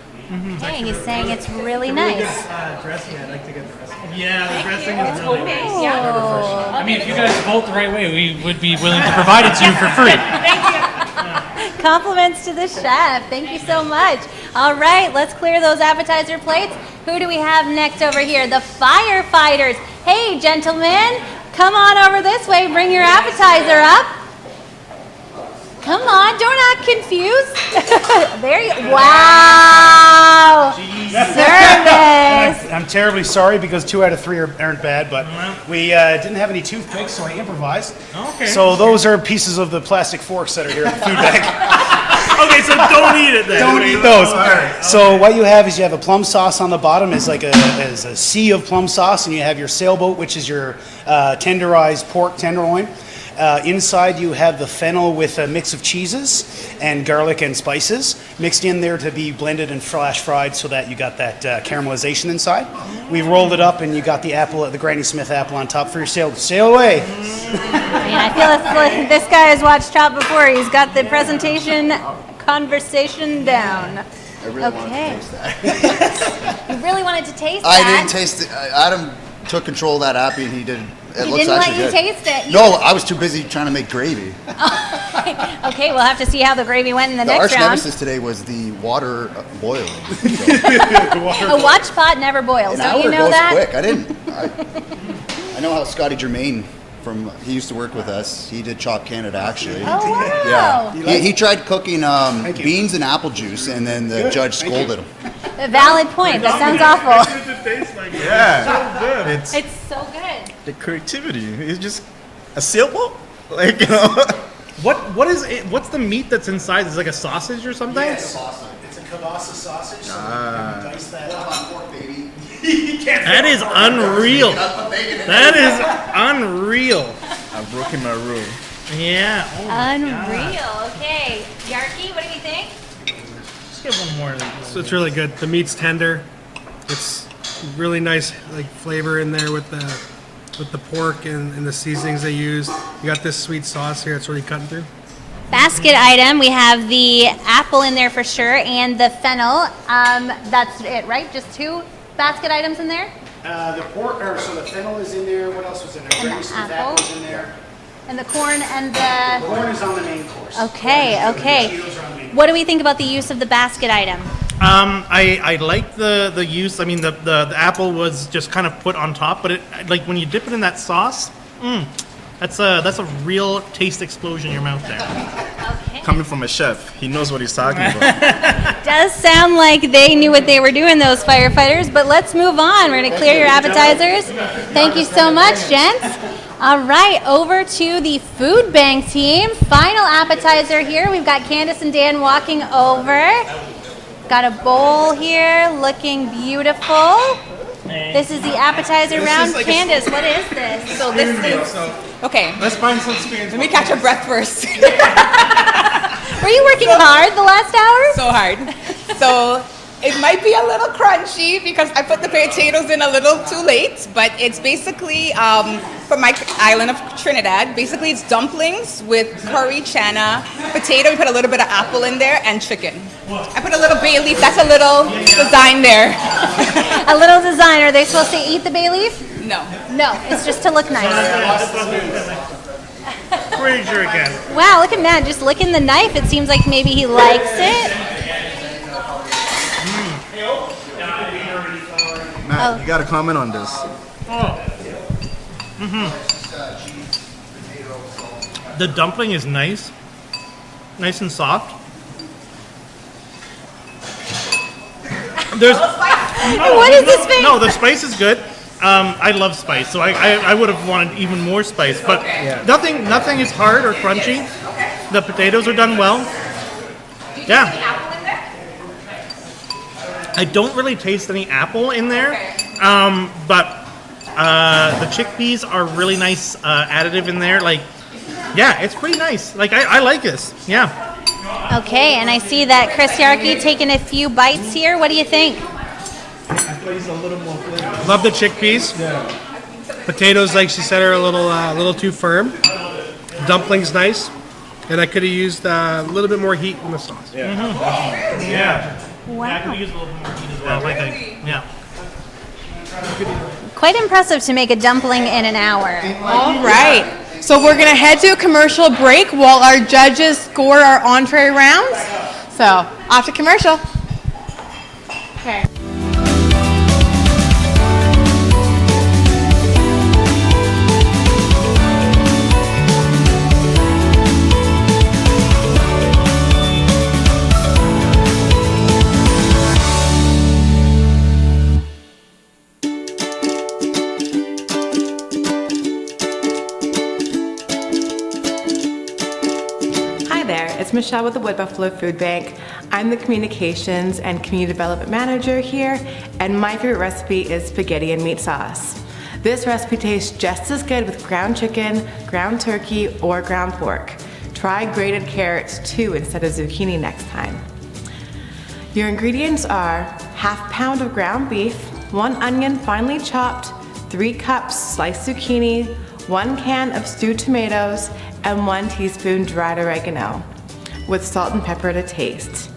Hey, he's saying it's really nice. Dressing, I'd like to get the rest. Yeah, the dressing is really nice. Oh. I mean, if you guys vote the right way, we would be willing to provide it to you for free. Compliments to the chef. Thank you so much. All right, let's clear those appetizer plates. Who do we have next over here? The firefighters. Hey, gentlemen, come on over this way. Bring your appetizer up. Come on, don't act confused. There you wow. Service. I'm terribly sorry because 2 out of 3 aren't bad, but we didn't have any toothpicks, so I improvised. Okay. So those are pieces of the plastic forks that are here in the food bag. Okay, so don't eat it then. Don't eat those. So what you have is you have a plum sauce on the bottom. It's like a sea of plum sauce, and you have your sailboat, which is your tenderized pork tenderloin. Inside you have the fennel with a mix of cheeses and garlic and spices mixed in there to be blended and flash fried so that you got that caramelization inside. We rolled it up and you got the apple, the Granny Smith apple on top for your sail. Sail away. I mean, I feel it's like this guy has watched Chop before. He's got the presentation conversation down. I really wanted to taste that. You really wanted to taste I that? didn't taste it. Adam took control of that appy and he did. It He looks didn't let actually you good. taste it. No, I was too busy trying to make gravy. Okay, we'll have to see how the gravy went in the The next arch round. nemesis today was the water boiling. A watch pot never boils. An Don't you hour know goes that? quick. I know how Scotty Germain he used to work with us. He did Chop Canada actually. Oh, wow. Yeah. He tried cooking beans and apple juice, and then the judge scolded him. A valid point. That sounds awful. Yeah. It's so good. The creativity. It's just a sailboat? Like, What is it? What's the meat that's inside? Is it like a sausage or something? It's a kielbasa sausage. So you dice that pork, baby. That is unreal. That is unreal. I've broken my rule. Yeah. Oh my Unreal. God. Okay. Yarki, what do you think? Just get one more of these. So it's really good. The meat's tender. It's really nice like flavor in there with the pork and the seasonings they use. You got this sweet sauce here. It's really cutting through. Basket item. We have the apple in there for sure, and the fennel. That's it, right? Just 2 basket items in there. The pork, so the fennel is in there. What else was in there? And Granny the Smith apple. apple's in there. And the corn and The corn is on the main course. Okay. Potatoes are on the main What do we think about the use of the basket item? I like the use. I mean, the apple was just kind of put on top, but it like when you dip it in that sauce, that's a real taste explosion in your mouth there. Coming from a chef, he knows what he's talking about. Does sound like they knew what they were doing, those firefighters, but let's move on. We're going to clear your appetizers. Thank you so much, gents. All right, over to the food bank team. Final appetizer here. We've got Candace and Dan walking over. Got a bowl here, looking beautiful. This is the appetizer round. like Candace, what is this? So this is okay. Let's find some spoons. Let me catch your breath first. Were you working hard the last hour? So hard. So it might be a little crunchy because I put the potatoes in a little too late, but it's basically from my island of Trinidad. Basically, it's dumplings with curry, chana, potato. We put a little bit of apple in there and chicken. I put a little bay leaf. That's a little design there. A little design. Are they supposed to eat the bay leaf? No. No, it's just to look nice. Fraser again. Wow, look at Matt just licking the knife. It seems like maybe he likes it. Matt, you got to comment on this. The dumpling is nice and soft. There's What is this thing? No, the spice is good. I love spice, so I would have wanted even more spice, but nothing is hard or crunchy. The potatoes are done well. Yeah. I don't really taste any apple in there, but the chickpeas are really nice additive in there. Like, yeah, it's pretty nice. Like, I like this. Yeah. Okay, and I see that Chris Yarkey taking a few bites here. What do you think? Love the chickpeas. Potatoes, like she said, are a little too firm. Dumplings nice, and I could have used a little bit more heat in the sauce. Yeah. Wow. I could use a little more heat as well, I think. Yeah. Quite impressive to make a dumpling in an hour. All right. So we're going to head to a commercial break while our judges score our entree rounds. So, off to commercial. Okay. It's Michelle with the Wood Buffalo Food Bank. I'm the Communications and Community Development Manager here, and my favorite recipe is spaghetti and meat sauce. This recipe tastes just as good with ground chicken, ground turkey, or ground pork. Try grated carrots too instead of zucchini next time. Your ingredients are half pound of ground beef, 1 onion finely chopped, 3 cups sliced zucchini, 1 can of stewed tomatoes, and 1 teaspoon dried oregano, with salt and pepper to taste.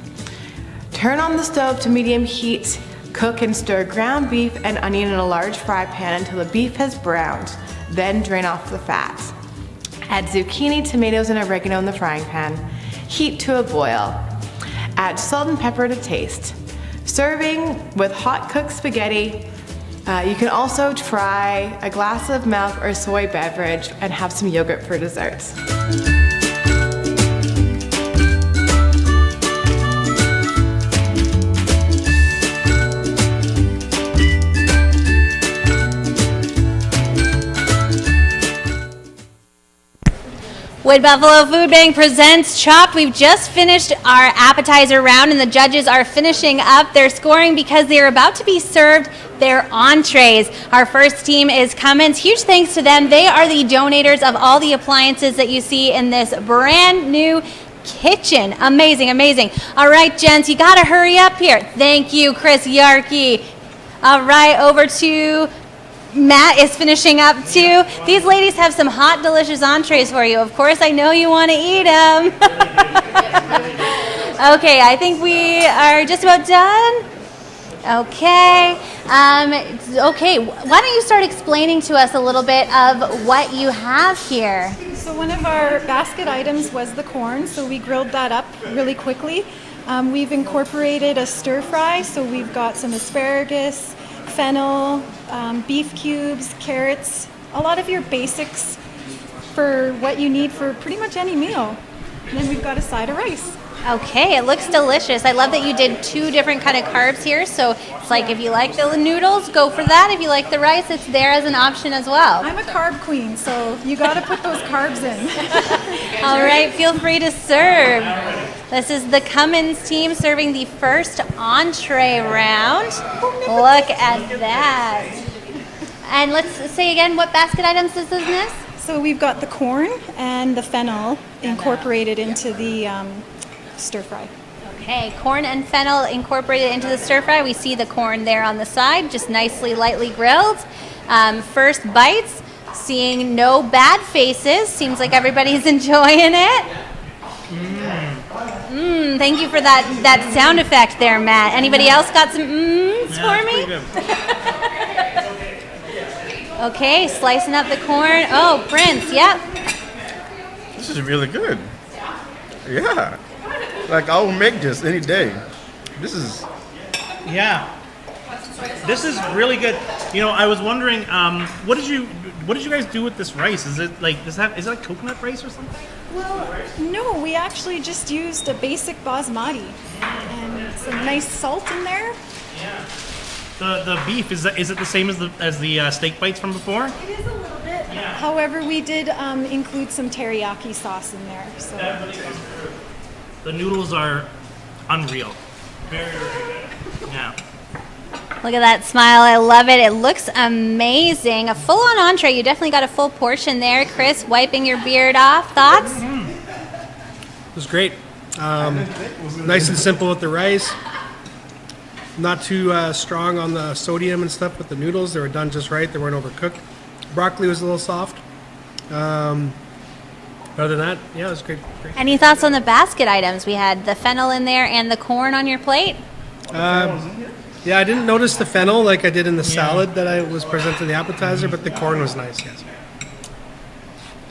Turn on the stove to medium heat. Cook and stir ground beef and onion in a large fry pan until the beef has browned. Then drain off the fat. Add zucchini, tomatoes, and oregano in the frying pan. Heat to a boil. Add salt and pepper to taste. Serving with hot cooked spaghetti. You can also try a glass of milk or soy beverage and have some yogurt for dessert. Wood Buffalo Food Bank presents Chopped. We've just finished our appetizer round, and the judges are finishing up their scoring because they are about to be served their entrees. Our first team is Cummins. Huge thanks to them. They are the donators of all the appliances that you see in this brand new kitchen. Amazing, amazing. All right, gents, you got to hurry up here. Thank you, Chris Yarkey. All right, over to Matt is finishing up too. These ladies have some hot, delicious entrees for you. Of course, I know you want to eat them. Okay, I think we are just about done. Okay. Okay, why don't you start explaining to us a little bit of what you have here? So one of our basket items was the corn, so we grilled that up really quickly. We've incorporated a stir fry, so we've got some asparagus, fennel, beef cubes, carrots, a lot of your basics for what you need for pretty much any meal. And then we've got a side of rice. Okay, it looks delicious. I love that you did 2 different kind of carbs here. So it's like if you like the noodles, go for that. If you like the rice, it's there as an option as well. I'm a carb queen, so you got to put those carbs in. All right, feel free to serve. This is the Cummins team serving the first entree round. Look at that. And let's say again, what basket items is this? So we've got the corn and the fennel incorporated into the stir fry. Okay, corn and fennel incorporated into the stir fry. We see the corn there on the side, just nicely lightly grilled. First bites, seeing no bad faces. Seems like everybody's enjoying it. Thank you for that sound effect there, Matt. Anybody else got some for me? Okay, slicing up the corn. Oh, Prince, yep. This is really good. Yeah. Like, I will make this any day. This is... Yeah. This is really good. You know, I was wondering, what did you guys do with this rice? Is it like is it like coconut rice or something? Well, no, we actually just used a basic basmati and some nice salt in there. The beef is it the same as the steak bites from before? It is a little bit. However, we did include some teriyaki sauce in there. So The noodles are unreal. Very, very good. Yeah. Look at that smile. I love it. It looks amazing. A full-on entree. You definitely got a full portion there. Chris, wiping your beard off. Thoughts? It was great. Nice and simple with the rice. Not too strong on the sodium and stuff with the noodles. They were done just right. They weren't overcooked. Broccoli was a little soft. Other than that, yeah, it was great. Any thoughts on the basket items? We had the fennel in there and the corn on your plate. Yeah, I didn't notice the fennel like I did in the salad that I was presented in the appetizer, but the corn was nice, yes.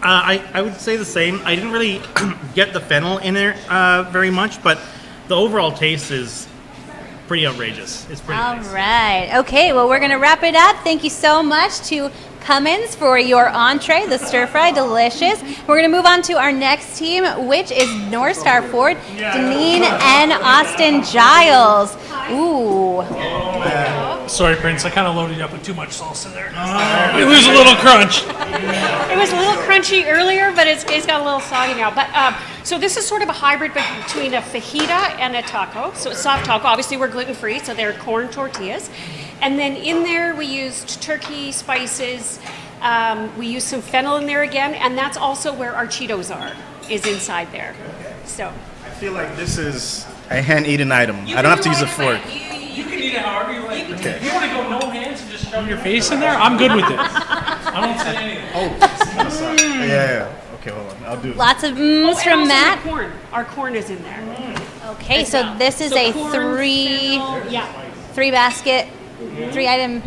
I would say the same. I didn't really get the fennel in there very much, but the overall taste is pretty outrageous. It's pretty All nice. right. Okay, well, we're going to wrap it up. Thank you so much to Cummins for your entree, the stir fry, delicious. We're going to move on to our next team, which is North Star Ford, Deneen and Austin Giles. Ooh. Sorry, Prince. I kind of loaded you up with too much salsa there. It was a little crunch. It was a little crunchy earlier, but it's got a little soggy now. But so this is sort of a hybrid between a fajita and a taco. So it's soft taco. Obviously, we're gluten-free, so they're corn tortillas. And then in there, we used turkey, spices. We used some fennel in there again, and that's also where our Cheetos is inside there. So I feel like this is a hand-eaten item. I don't have to use a fork. You can eat it however you like. Okay. If you want to go no hands and just shove your face in there, I'm good with it. I don't say anything. Yeah. Okay, hold on. I'll do it. Lots of mms from also Matt. the corn. Our corn is in there. Okay, so this is a corn, three basket, 3-item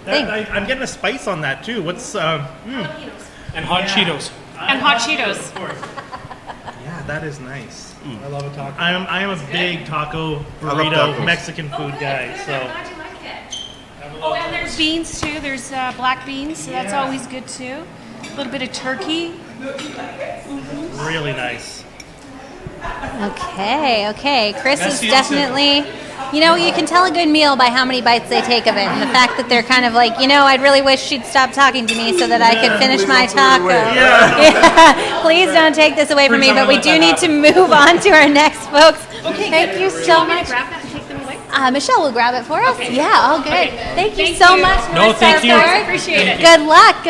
thing. I'm getting a spice on that too. What's And hot Cheetos. And hot Cheetos. Yeah, that is nice. I love a taco. I am a big taco burrito tacos. Mexican food guy. So Oh, and there's beans too. There's black beans, so that's always good too. A little bit of turkey. really nice. Okay. Chris is Messy and definitely, you can tell a good meal by how many bites they take of it. And the fact that they're kind of like, I'd really wish she'd stop talking to me so that I could finish my taco. Yeah. Please don't take this away from me, but we do need to move on to our next folks. Okay, Thank you so much. Grab that and take them away. Michelle will grab it for us. Okay. Yeah, all good. Okay. Thank you Thank so you. much. No, North thank Star you. Ford. I appreciate it. Good luck.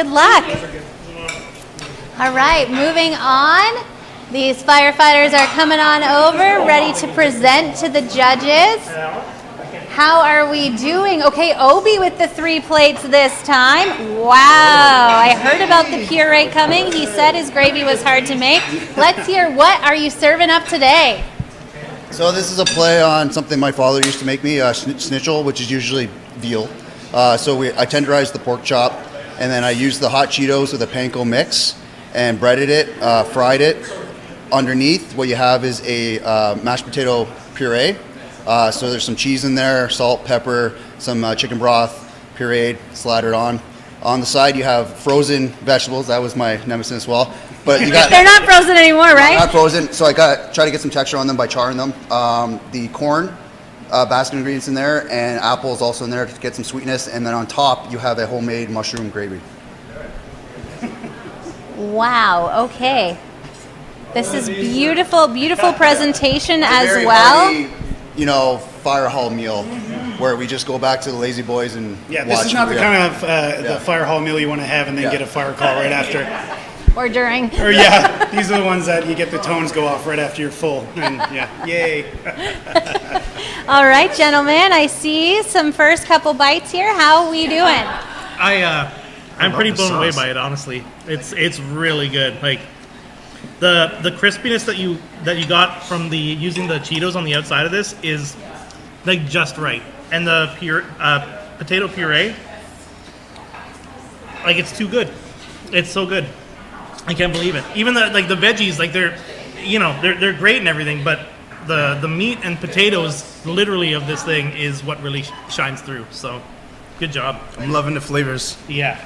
All right, moving on. These firefighters are coming on over, ready to present to the judges. How are we doing? Okay, Obi with the 3 plates this time. Wow, I heard about the puree coming. He said his gravy was hard to make. Let's hear, what are you serving up today? So this is a play on something my father used to make me, schnitzel, which is usually veal. I tenderized the pork chop, and then I used the hot Cheetos with a panko mix and breaded it, fried it. Underneath, what you have is a mashed potato puree. So there's some cheese in there, salt, pepper, some chicken broth, pureed, slathered on. On the side, you have frozen vegetables. That was my nemesis as well. But you got They're not frozen anymore, right? not frozen, so I try to get some texture on them by charring them. The corn, basket ingredients in there, and apples also in there to get some sweetness. And then on top, you have a homemade mushroom gravy. Wow, okay. This is beautiful presentation as Very well. hearty, fire hall meal where we just go back to the lazy boys and Yeah, this watch is not the yeah. kind of the fire hall meal you want to have and then get a fire call right after. Or during. Or yeah, these are the ones that you get the tones go off right after you're full. And yeah, yay. All right, gentlemen, I see some first couple bites here. How are we doing? I'm pretty the blown away sauce. by it, honestly. It's really good. Like the crispiness that you got from using the Cheetos on the outside of this is like just right, and the potato puree, like it's too good. It's so good. I can't believe it. Even the veggies, like they're great and everything, but the meat and potatoes literally of this thing is what really shines through. So, good job. I'm loving the flavors. Yeah.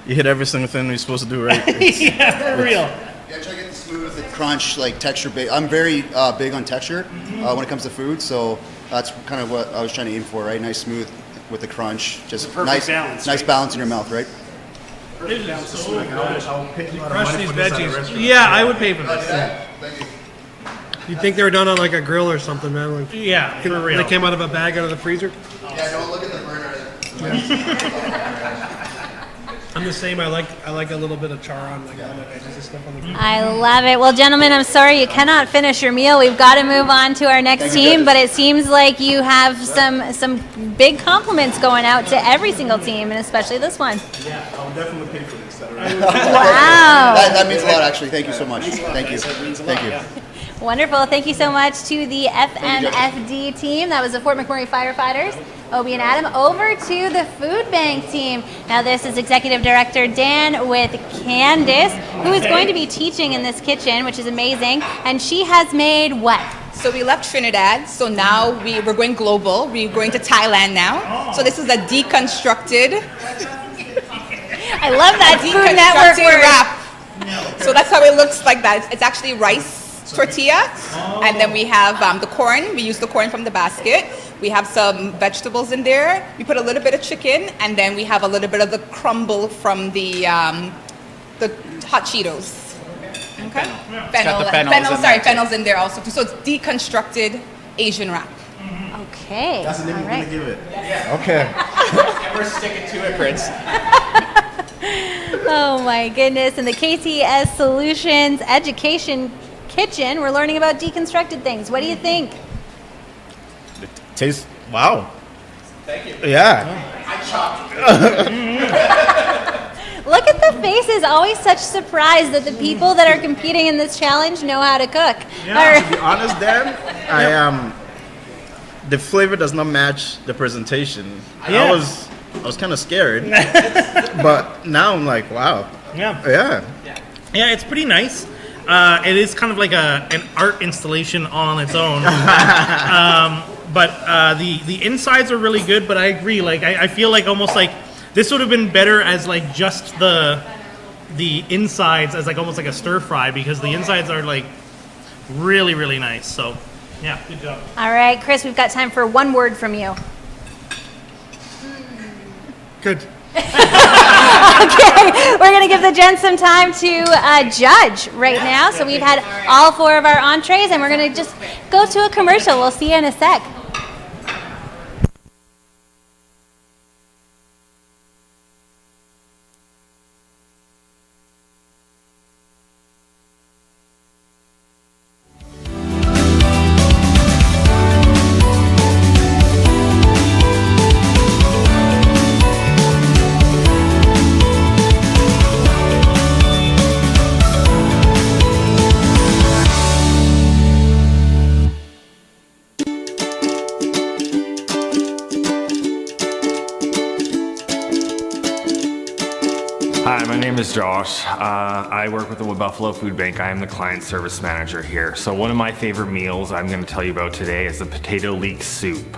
You hit every single thing you're supposed to do right. Yeah, for real. Yeah, try to get the smooth, the crunch, like texture. I'm very big on texture when it comes to food, so that's kind of what I was trying to aim for, right? Nice smooth with the crunch, just Perfect balance, nice right? balance in your mouth, right? It is so good. Crush these veggies. Yeah, I would pay for this. You'd think they were done on like a grill or something, man. Like, Yeah, for real. They came out of a bag out of the freezer. Yeah, don't look at the burner. I'm the same. I like a little bit of char on like on my veggies and stuff on the. I love it. Well, gentlemen, I'm sorry you cannot finish your meal. We've got to move on to our next team, but it seems like you have some big compliments going out to every single team, and especially this one. Yeah, I'll definitely pay for this. Wow. That means a lot, actually. Thank you so much. Thank you. Thank you. Wonderful. Thank you so much to the FMFD team. That was the Fort McMurray Firefighters, Obie and Adam. Over to the food bank team. Now this is Executive Director Dan with Candace, who is going to be teaching in this kitchen, which is amazing. And she has made what? So we left Trinidad, so now we're going global. We're going to Thailand now. So this is a deconstructed. I love that Food Network word. wrap. So that's how it looks like that. It's actually rice tortilla, and then we have the corn. We use the corn from the basket. We have some vegetables in there. We put a little bit of chicken, and then we have a little bit of the crumble from the hot Cheetos. Okay. Fennel's in there also. So it's deconstructed Asian wrap. Okay. That's the name All we're right. gonna give it. Okay. And we're sticking to it, Prince. Oh my goodness. And the KTS Solutions Education Kitchen, we're learning about deconstructed things. What do you think? Tastes wow. Thank you. Yeah. Look at the faces, always such surprise that the people that are competing in this challenge know how to cook. To be honest, Dan, the flavor does not match the presentation. Yeah. I was kind of scared, but now I'm like, wow. Yeah, it's pretty nice. It is kind of like an art installation all on its own. But the insides are really good, but I agree. Like I feel like almost like this would have been better as like just the insides as like almost like a stir fry, because the insides are like really, really nice. So yeah, good job. All right, Chris, we've got time for one word from you. Good. Okay, we're going to give the gents some time to judge right now. So we've had all four of our entrees, and we're going to just go to a commercial. We'll see you in a sec. Hi, my name is Josh. I work with the Wood Buffalo Food Bank. I am the client service manager here. So one of my favorite meals I'm going to tell you about today is the potato leek soup.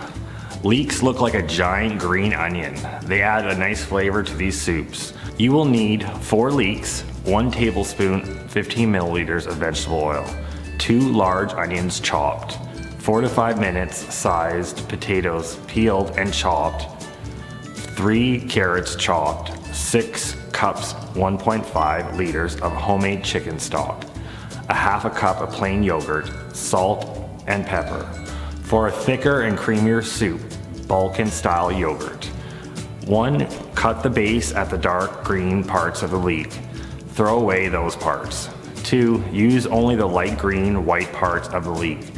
Leeks look like a giant green onion. They add a nice flavor to these soups. You will need 4 leeks, 1 tablespoon, 15 milliliters of vegetable oil, 2 large onions chopped, 4 to 5 minutes sized potatoes peeled and chopped, 3 carrots chopped, 6 cups 1.5 liters of homemade chicken stock, a half a cup of plain yogurt, salt and pepper. For a thicker and creamier soup, Balkan style yogurt. 1, cut the base at the dark green parts of the leek. Throw away those parts. 2, use only the light green white parts of the leek.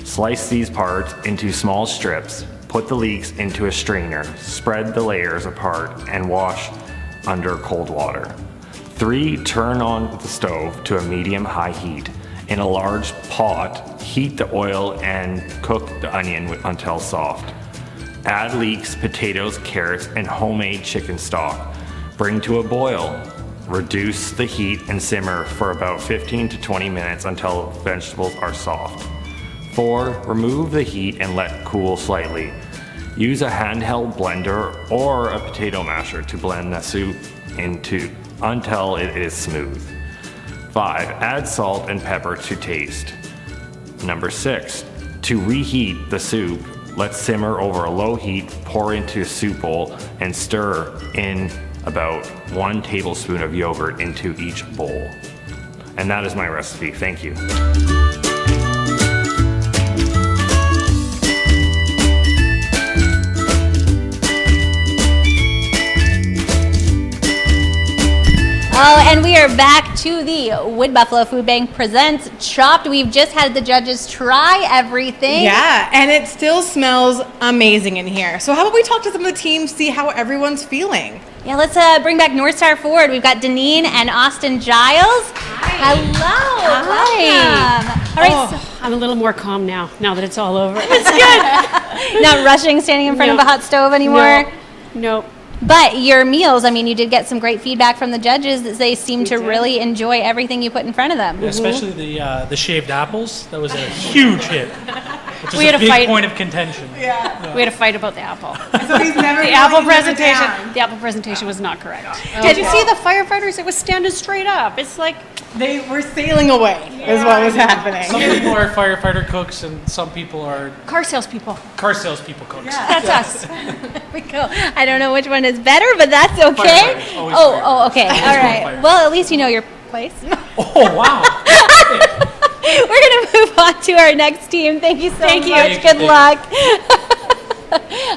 Slice these parts into small strips. Put the leeks into a strainer. Spread the layers apart and wash under cold water. 3, turn on the stove to a medium-high heat. In a large pot, heat the oil and cook the onion until soft. Add leeks, potatoes, carrots, and homemade chicken stock. Bring to a boil. Reduce the heat and simmer for about 15 to 20 minutes until vegetables are soft. 4. Remove the heat and let cool slightly. Use a handheld blender or a potato masher to blend the soup until it is smooth. 5. Add salt and pepper to taste. Number 6. To reheat the soup, let simmer over a low heat, pour into a soup bowl, and stir in about 1 tablespoon of yogurt into each bowl. And that is my recipe. Thank you. Oh, and we are back to the Wood Buffalo Food Bank presents Chopped. We've just had the judges try everything. Yeah, and it still smells amazing in here. So how about we talk to some of the teams, see how everyone's feeling? Yeah, let's bring back North Star forward. We've got Deneen and Austin Giles. Hi. Hello. Welcome. All right. So I'm a little more calm now that it's all over. it's good. Not rushing, standing in front of a hot stove anymore. Nope. But your meals, I mean, you did get some great feedback from the judges that they seem to really enjoy everything you put in front of them. Yeah, especially the shaved apples. That was a huge hit. Which is We had a a big fight. point of contention. Yeah. We had a fight about the apple. So he's never The apple really living it presentation. down. The apple presentation was not correct. Did you see the firefighters? It was standing straight up. It's like They were sailing away, is what was happening. Some people are firefighter cooks, and some people are car salespeople. car salespeople cooks. That's us. There we go. I don't know which one is better, but that's okay. Firefighter, always Oh, okay. Always All go right. fire. Well, at least you know your place. Oh, wow. We're going to move on to our next team. Thank you so much. Thank Good you. luck.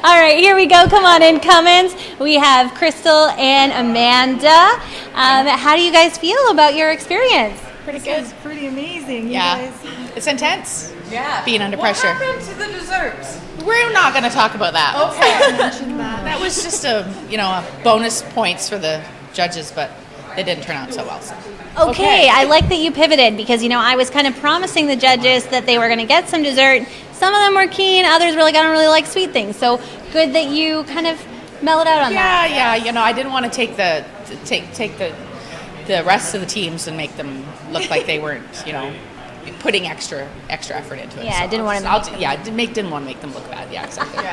All right, here we go. Come on in, Cummins. We have Crystal and Amanda. How do you guys feel about your experience? Pretty good. It's pretty amazing. Yeah. You guys. It's intense. Yeah. Being under pressure. What happened to the desserts? We're not going to talk about that. Okay. That was just a bonus points for the judges, but it didn't turn out so well. So. Okay, I like that you pivoted because, I was kind of promising the judges that they were going to get some dessert. Some of them were keen, others really don't really like sweet things. So good that you kind of mellowed out on that. Yeah. I didn't want to take the rest of the teams and make them look like they weren't, putting extra effort into it. Yeah, I didn't want to didn't want to make them look bad. Yeah, exactly.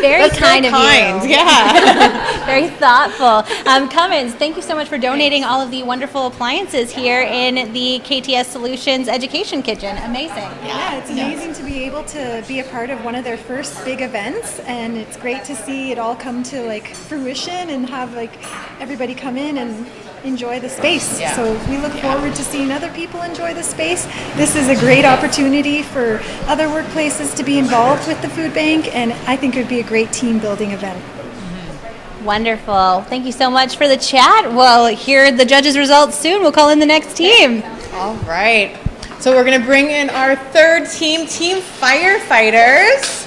Very That's kind so of kind, you. yeah. Very thoughtful. Cummins, thank you so much for donating all of the wonderful appliances here in the KTS Solutions Education Kitchen. Amazing. Yeah, it's amazing to be able to be a part of one of their first big events, and it's great to see it all come to fruition and have everybody come in and enjoy the space. Yeah. So we look forward to seeing other people enjoy the space. This is a great opportunity for other workplaces to be involved with the food bank, and I think it would be a great team building event. Wonderful. Thank you so much for the chat. We'll hear the judges' results soon. We'll call in the next team. All right. So we're going to bring in our third team, Team Firefighters.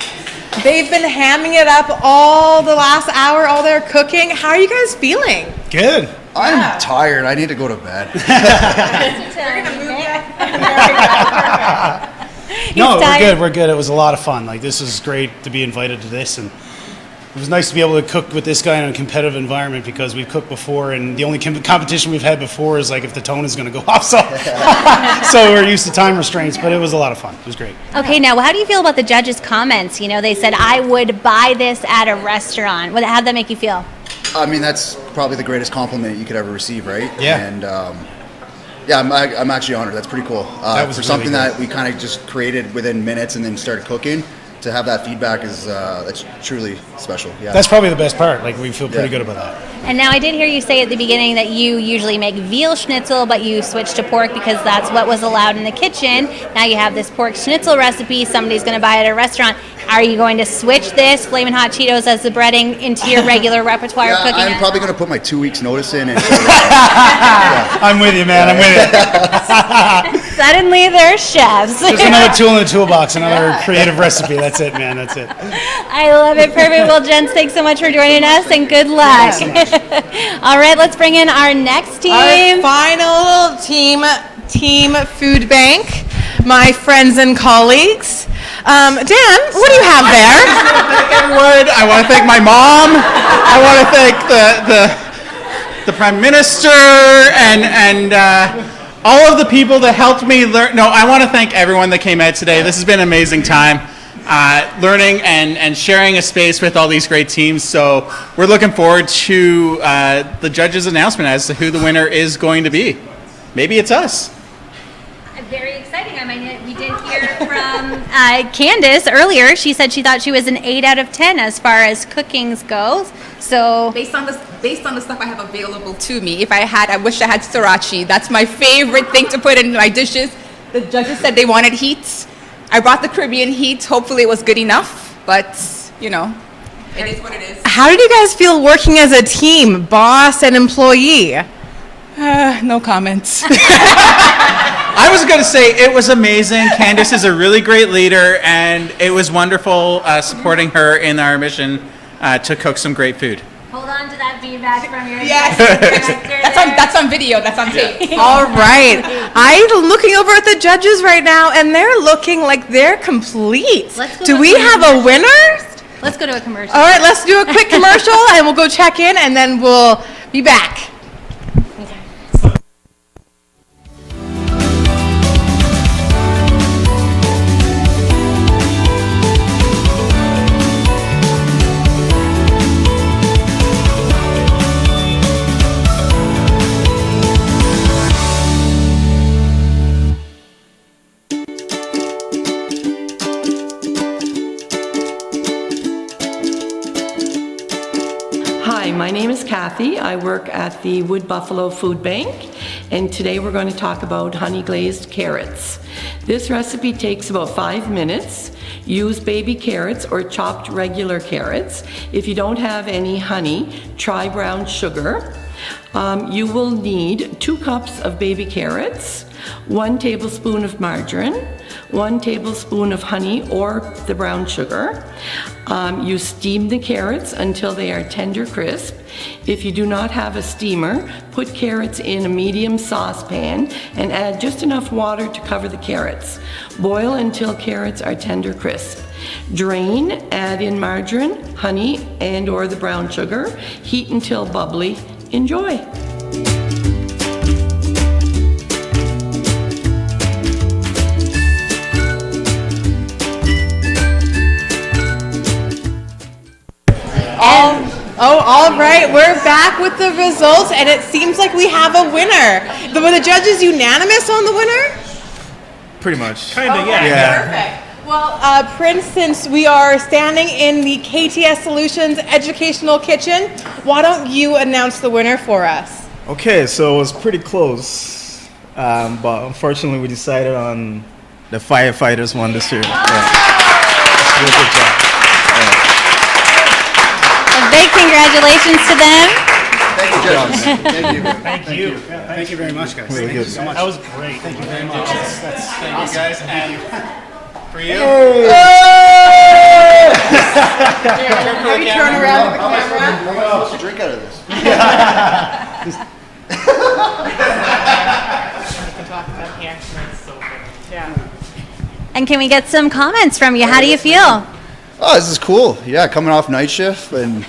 They've been hamming it up all the last hour, all their cooking. How are you guys feeling? Good. I'm tired. I need to go to bed. No, we're good. We're good. It was a lot of fun. This is great to be invited to this, and it was nice to be able to cook with this guy in a competitive environment because we've cooked before, and the only competition we've had before is if the tone is going to go off. So we're used to time restraints, but it was a lot of fun. It was great. Okay, now how do you feel about the judges' comments? They said, I would buy this at a restaurant. How'd that make you feel? I mean, that's probably the greatest compliment you could ever receive, right? Yeah. And I'm actually honored. That's pretty cool. That was for really something good. that we kind of just created within minutes and then started cooking. To have that feedback is that's truly special. Yeah. That's probably the best part. We feel pretty good about that. And now I did hear you say at the beginning that you usually make veal schnitzel, but you switched to pork because that's what was allowed in the kitchen. Now you have this pork schnitzel recipe somebody's going to buy at a restaurant. Are you going to switch this Flamin' Hot Cheetos as the breading into your regular repertoire of cooking? I'm probably going to put my 2 weeks notice in. And I'm with you, man. I'm with you. Suddenly they're chefs. Just another tool in the toolbox, another creative recipe. That's it, man. That's it. I love it. Perfect. Well, gents, thanks so much for joining us, and good luck. All right, let's bring in our next team. Our final team, Team Food Bank, my friends and colleagues. Dan, what do you have there? I want to thank my mom. I want to thank the Prime Minister, and all of the people that helped me learn. No, I want to thank everyone that came out today. This has been an amazing time, learning and sharing a space with all these great teams. So we're looking forward to the judges' announcement as to who the winner is going to be. Maybe it's us. Very exciting. I mean, we did hear from Candace earlier. She said she thought she was an 8 out of 10 as far as cookings goes. So based on the stuff I have available to me, I wish I had sriracha. That's my favorite thing to put in my dishes. The judges said they wanted heat. I brought the Caribbean heat. Hopefully it was good enough, but it is what it is. How did you guys feel working as a team, boss and employee? No comments. I was going to say it was amazing. Candace is a really great leader, and it was wonderful supporting her in our mission to cook some great food. hold on to that feedback from your Yes. That's on video. That's on tape. All right. I'm looking over at the judges right now, and they're looking like they're complete. Do we have a winner? Let's go to a commercial. All right, let's do a quick commercial, and we'll go check in, and then we'll be back. Hi, my name is Kathy. I work at the Wood Buffalo Food Bank, and today we're going to talk about honey glazed carrots. This recipe takes about 5 minutes. Use baby carrots or chopped regular carrots. If you don't have any honey, try brown sugar. You will need 2 cups of baby carrots, 1 tablespoon of margarine, 1 tablespoon of honey or the brown sugar. You steam the carrots until they are tender crisp. If you do not have a steamer, put carrots in a medium saucepan and add just enough water to cover the carrots. Boil until carrots are tender crisp. Drain, add in margarine, honey, and or the brown sugar. Heat until bubbly. Enjoy. All right, we're back with the results, and it seems like we have a winner. Were the judges unanimous on the winner? Pretty much. Kinda, yeah. Perfect. Well, Prince, since we are standing in the KTS Solutions Educational Kitchen, why don't you announce the winner for us? Okay, so it was pretty close, but unfortunately we decided on the firefighters won this year. Yeah. Good job. Big congratulations to them. Thank you, judges. Thank you. Thank you. Thank you very much, guys. Very Thank you good. so much. That was great. Thank you very much. Thank you guys, and for you. Have you turned around to the camera? How am I supposed to drink out of this? And can we get some comments from you? How do you feel? Oh, this is cool. Yeah, coming off night shift and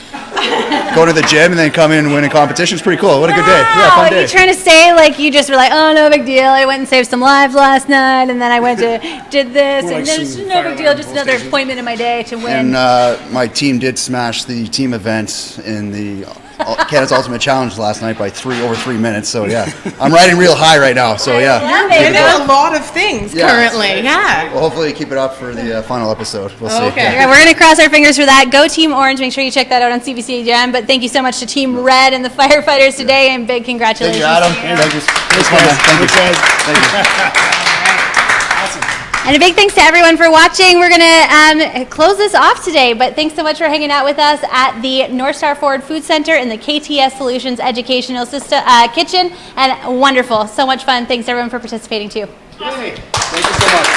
going to the gym and then coming and winning competitions. Pretty cool. What a good day. Yeah, fun Are day. you trying to say like you just were like, oh, no big deal. I went and saved some lives last night, and then I went to did this, More and like then it's some no big deal, fire just alarm another station. appointment in my day to win. And my team did smash the team events in the Canada's Ultimate Challenge last night by over 3 minutes. So yeah, I'm riding real high right now. So yeah, Love You're it. doing a lot of things Yeah. currently. Yeah. well, hopefully keep it up for the final episode. We'll see. Okay. Yeah, we're going to cross our fingers for that. Go Team Orange. Make sure you check that out on CBC Gem. But thank you so much to Team Red and the firefighters today, and big Thank congratulations you, Adam. to you. Thank you. Thanks, man. Thank you. Thank you. And a big thanks to everyone for watching. We're going to close this off today, but thanks so much for hanging out with us at the North Star Forward Food Center in the KTS Solutions Educational Kitchen. And wonderful. So much fun. Thanks everyone for participating too. Thank you so much.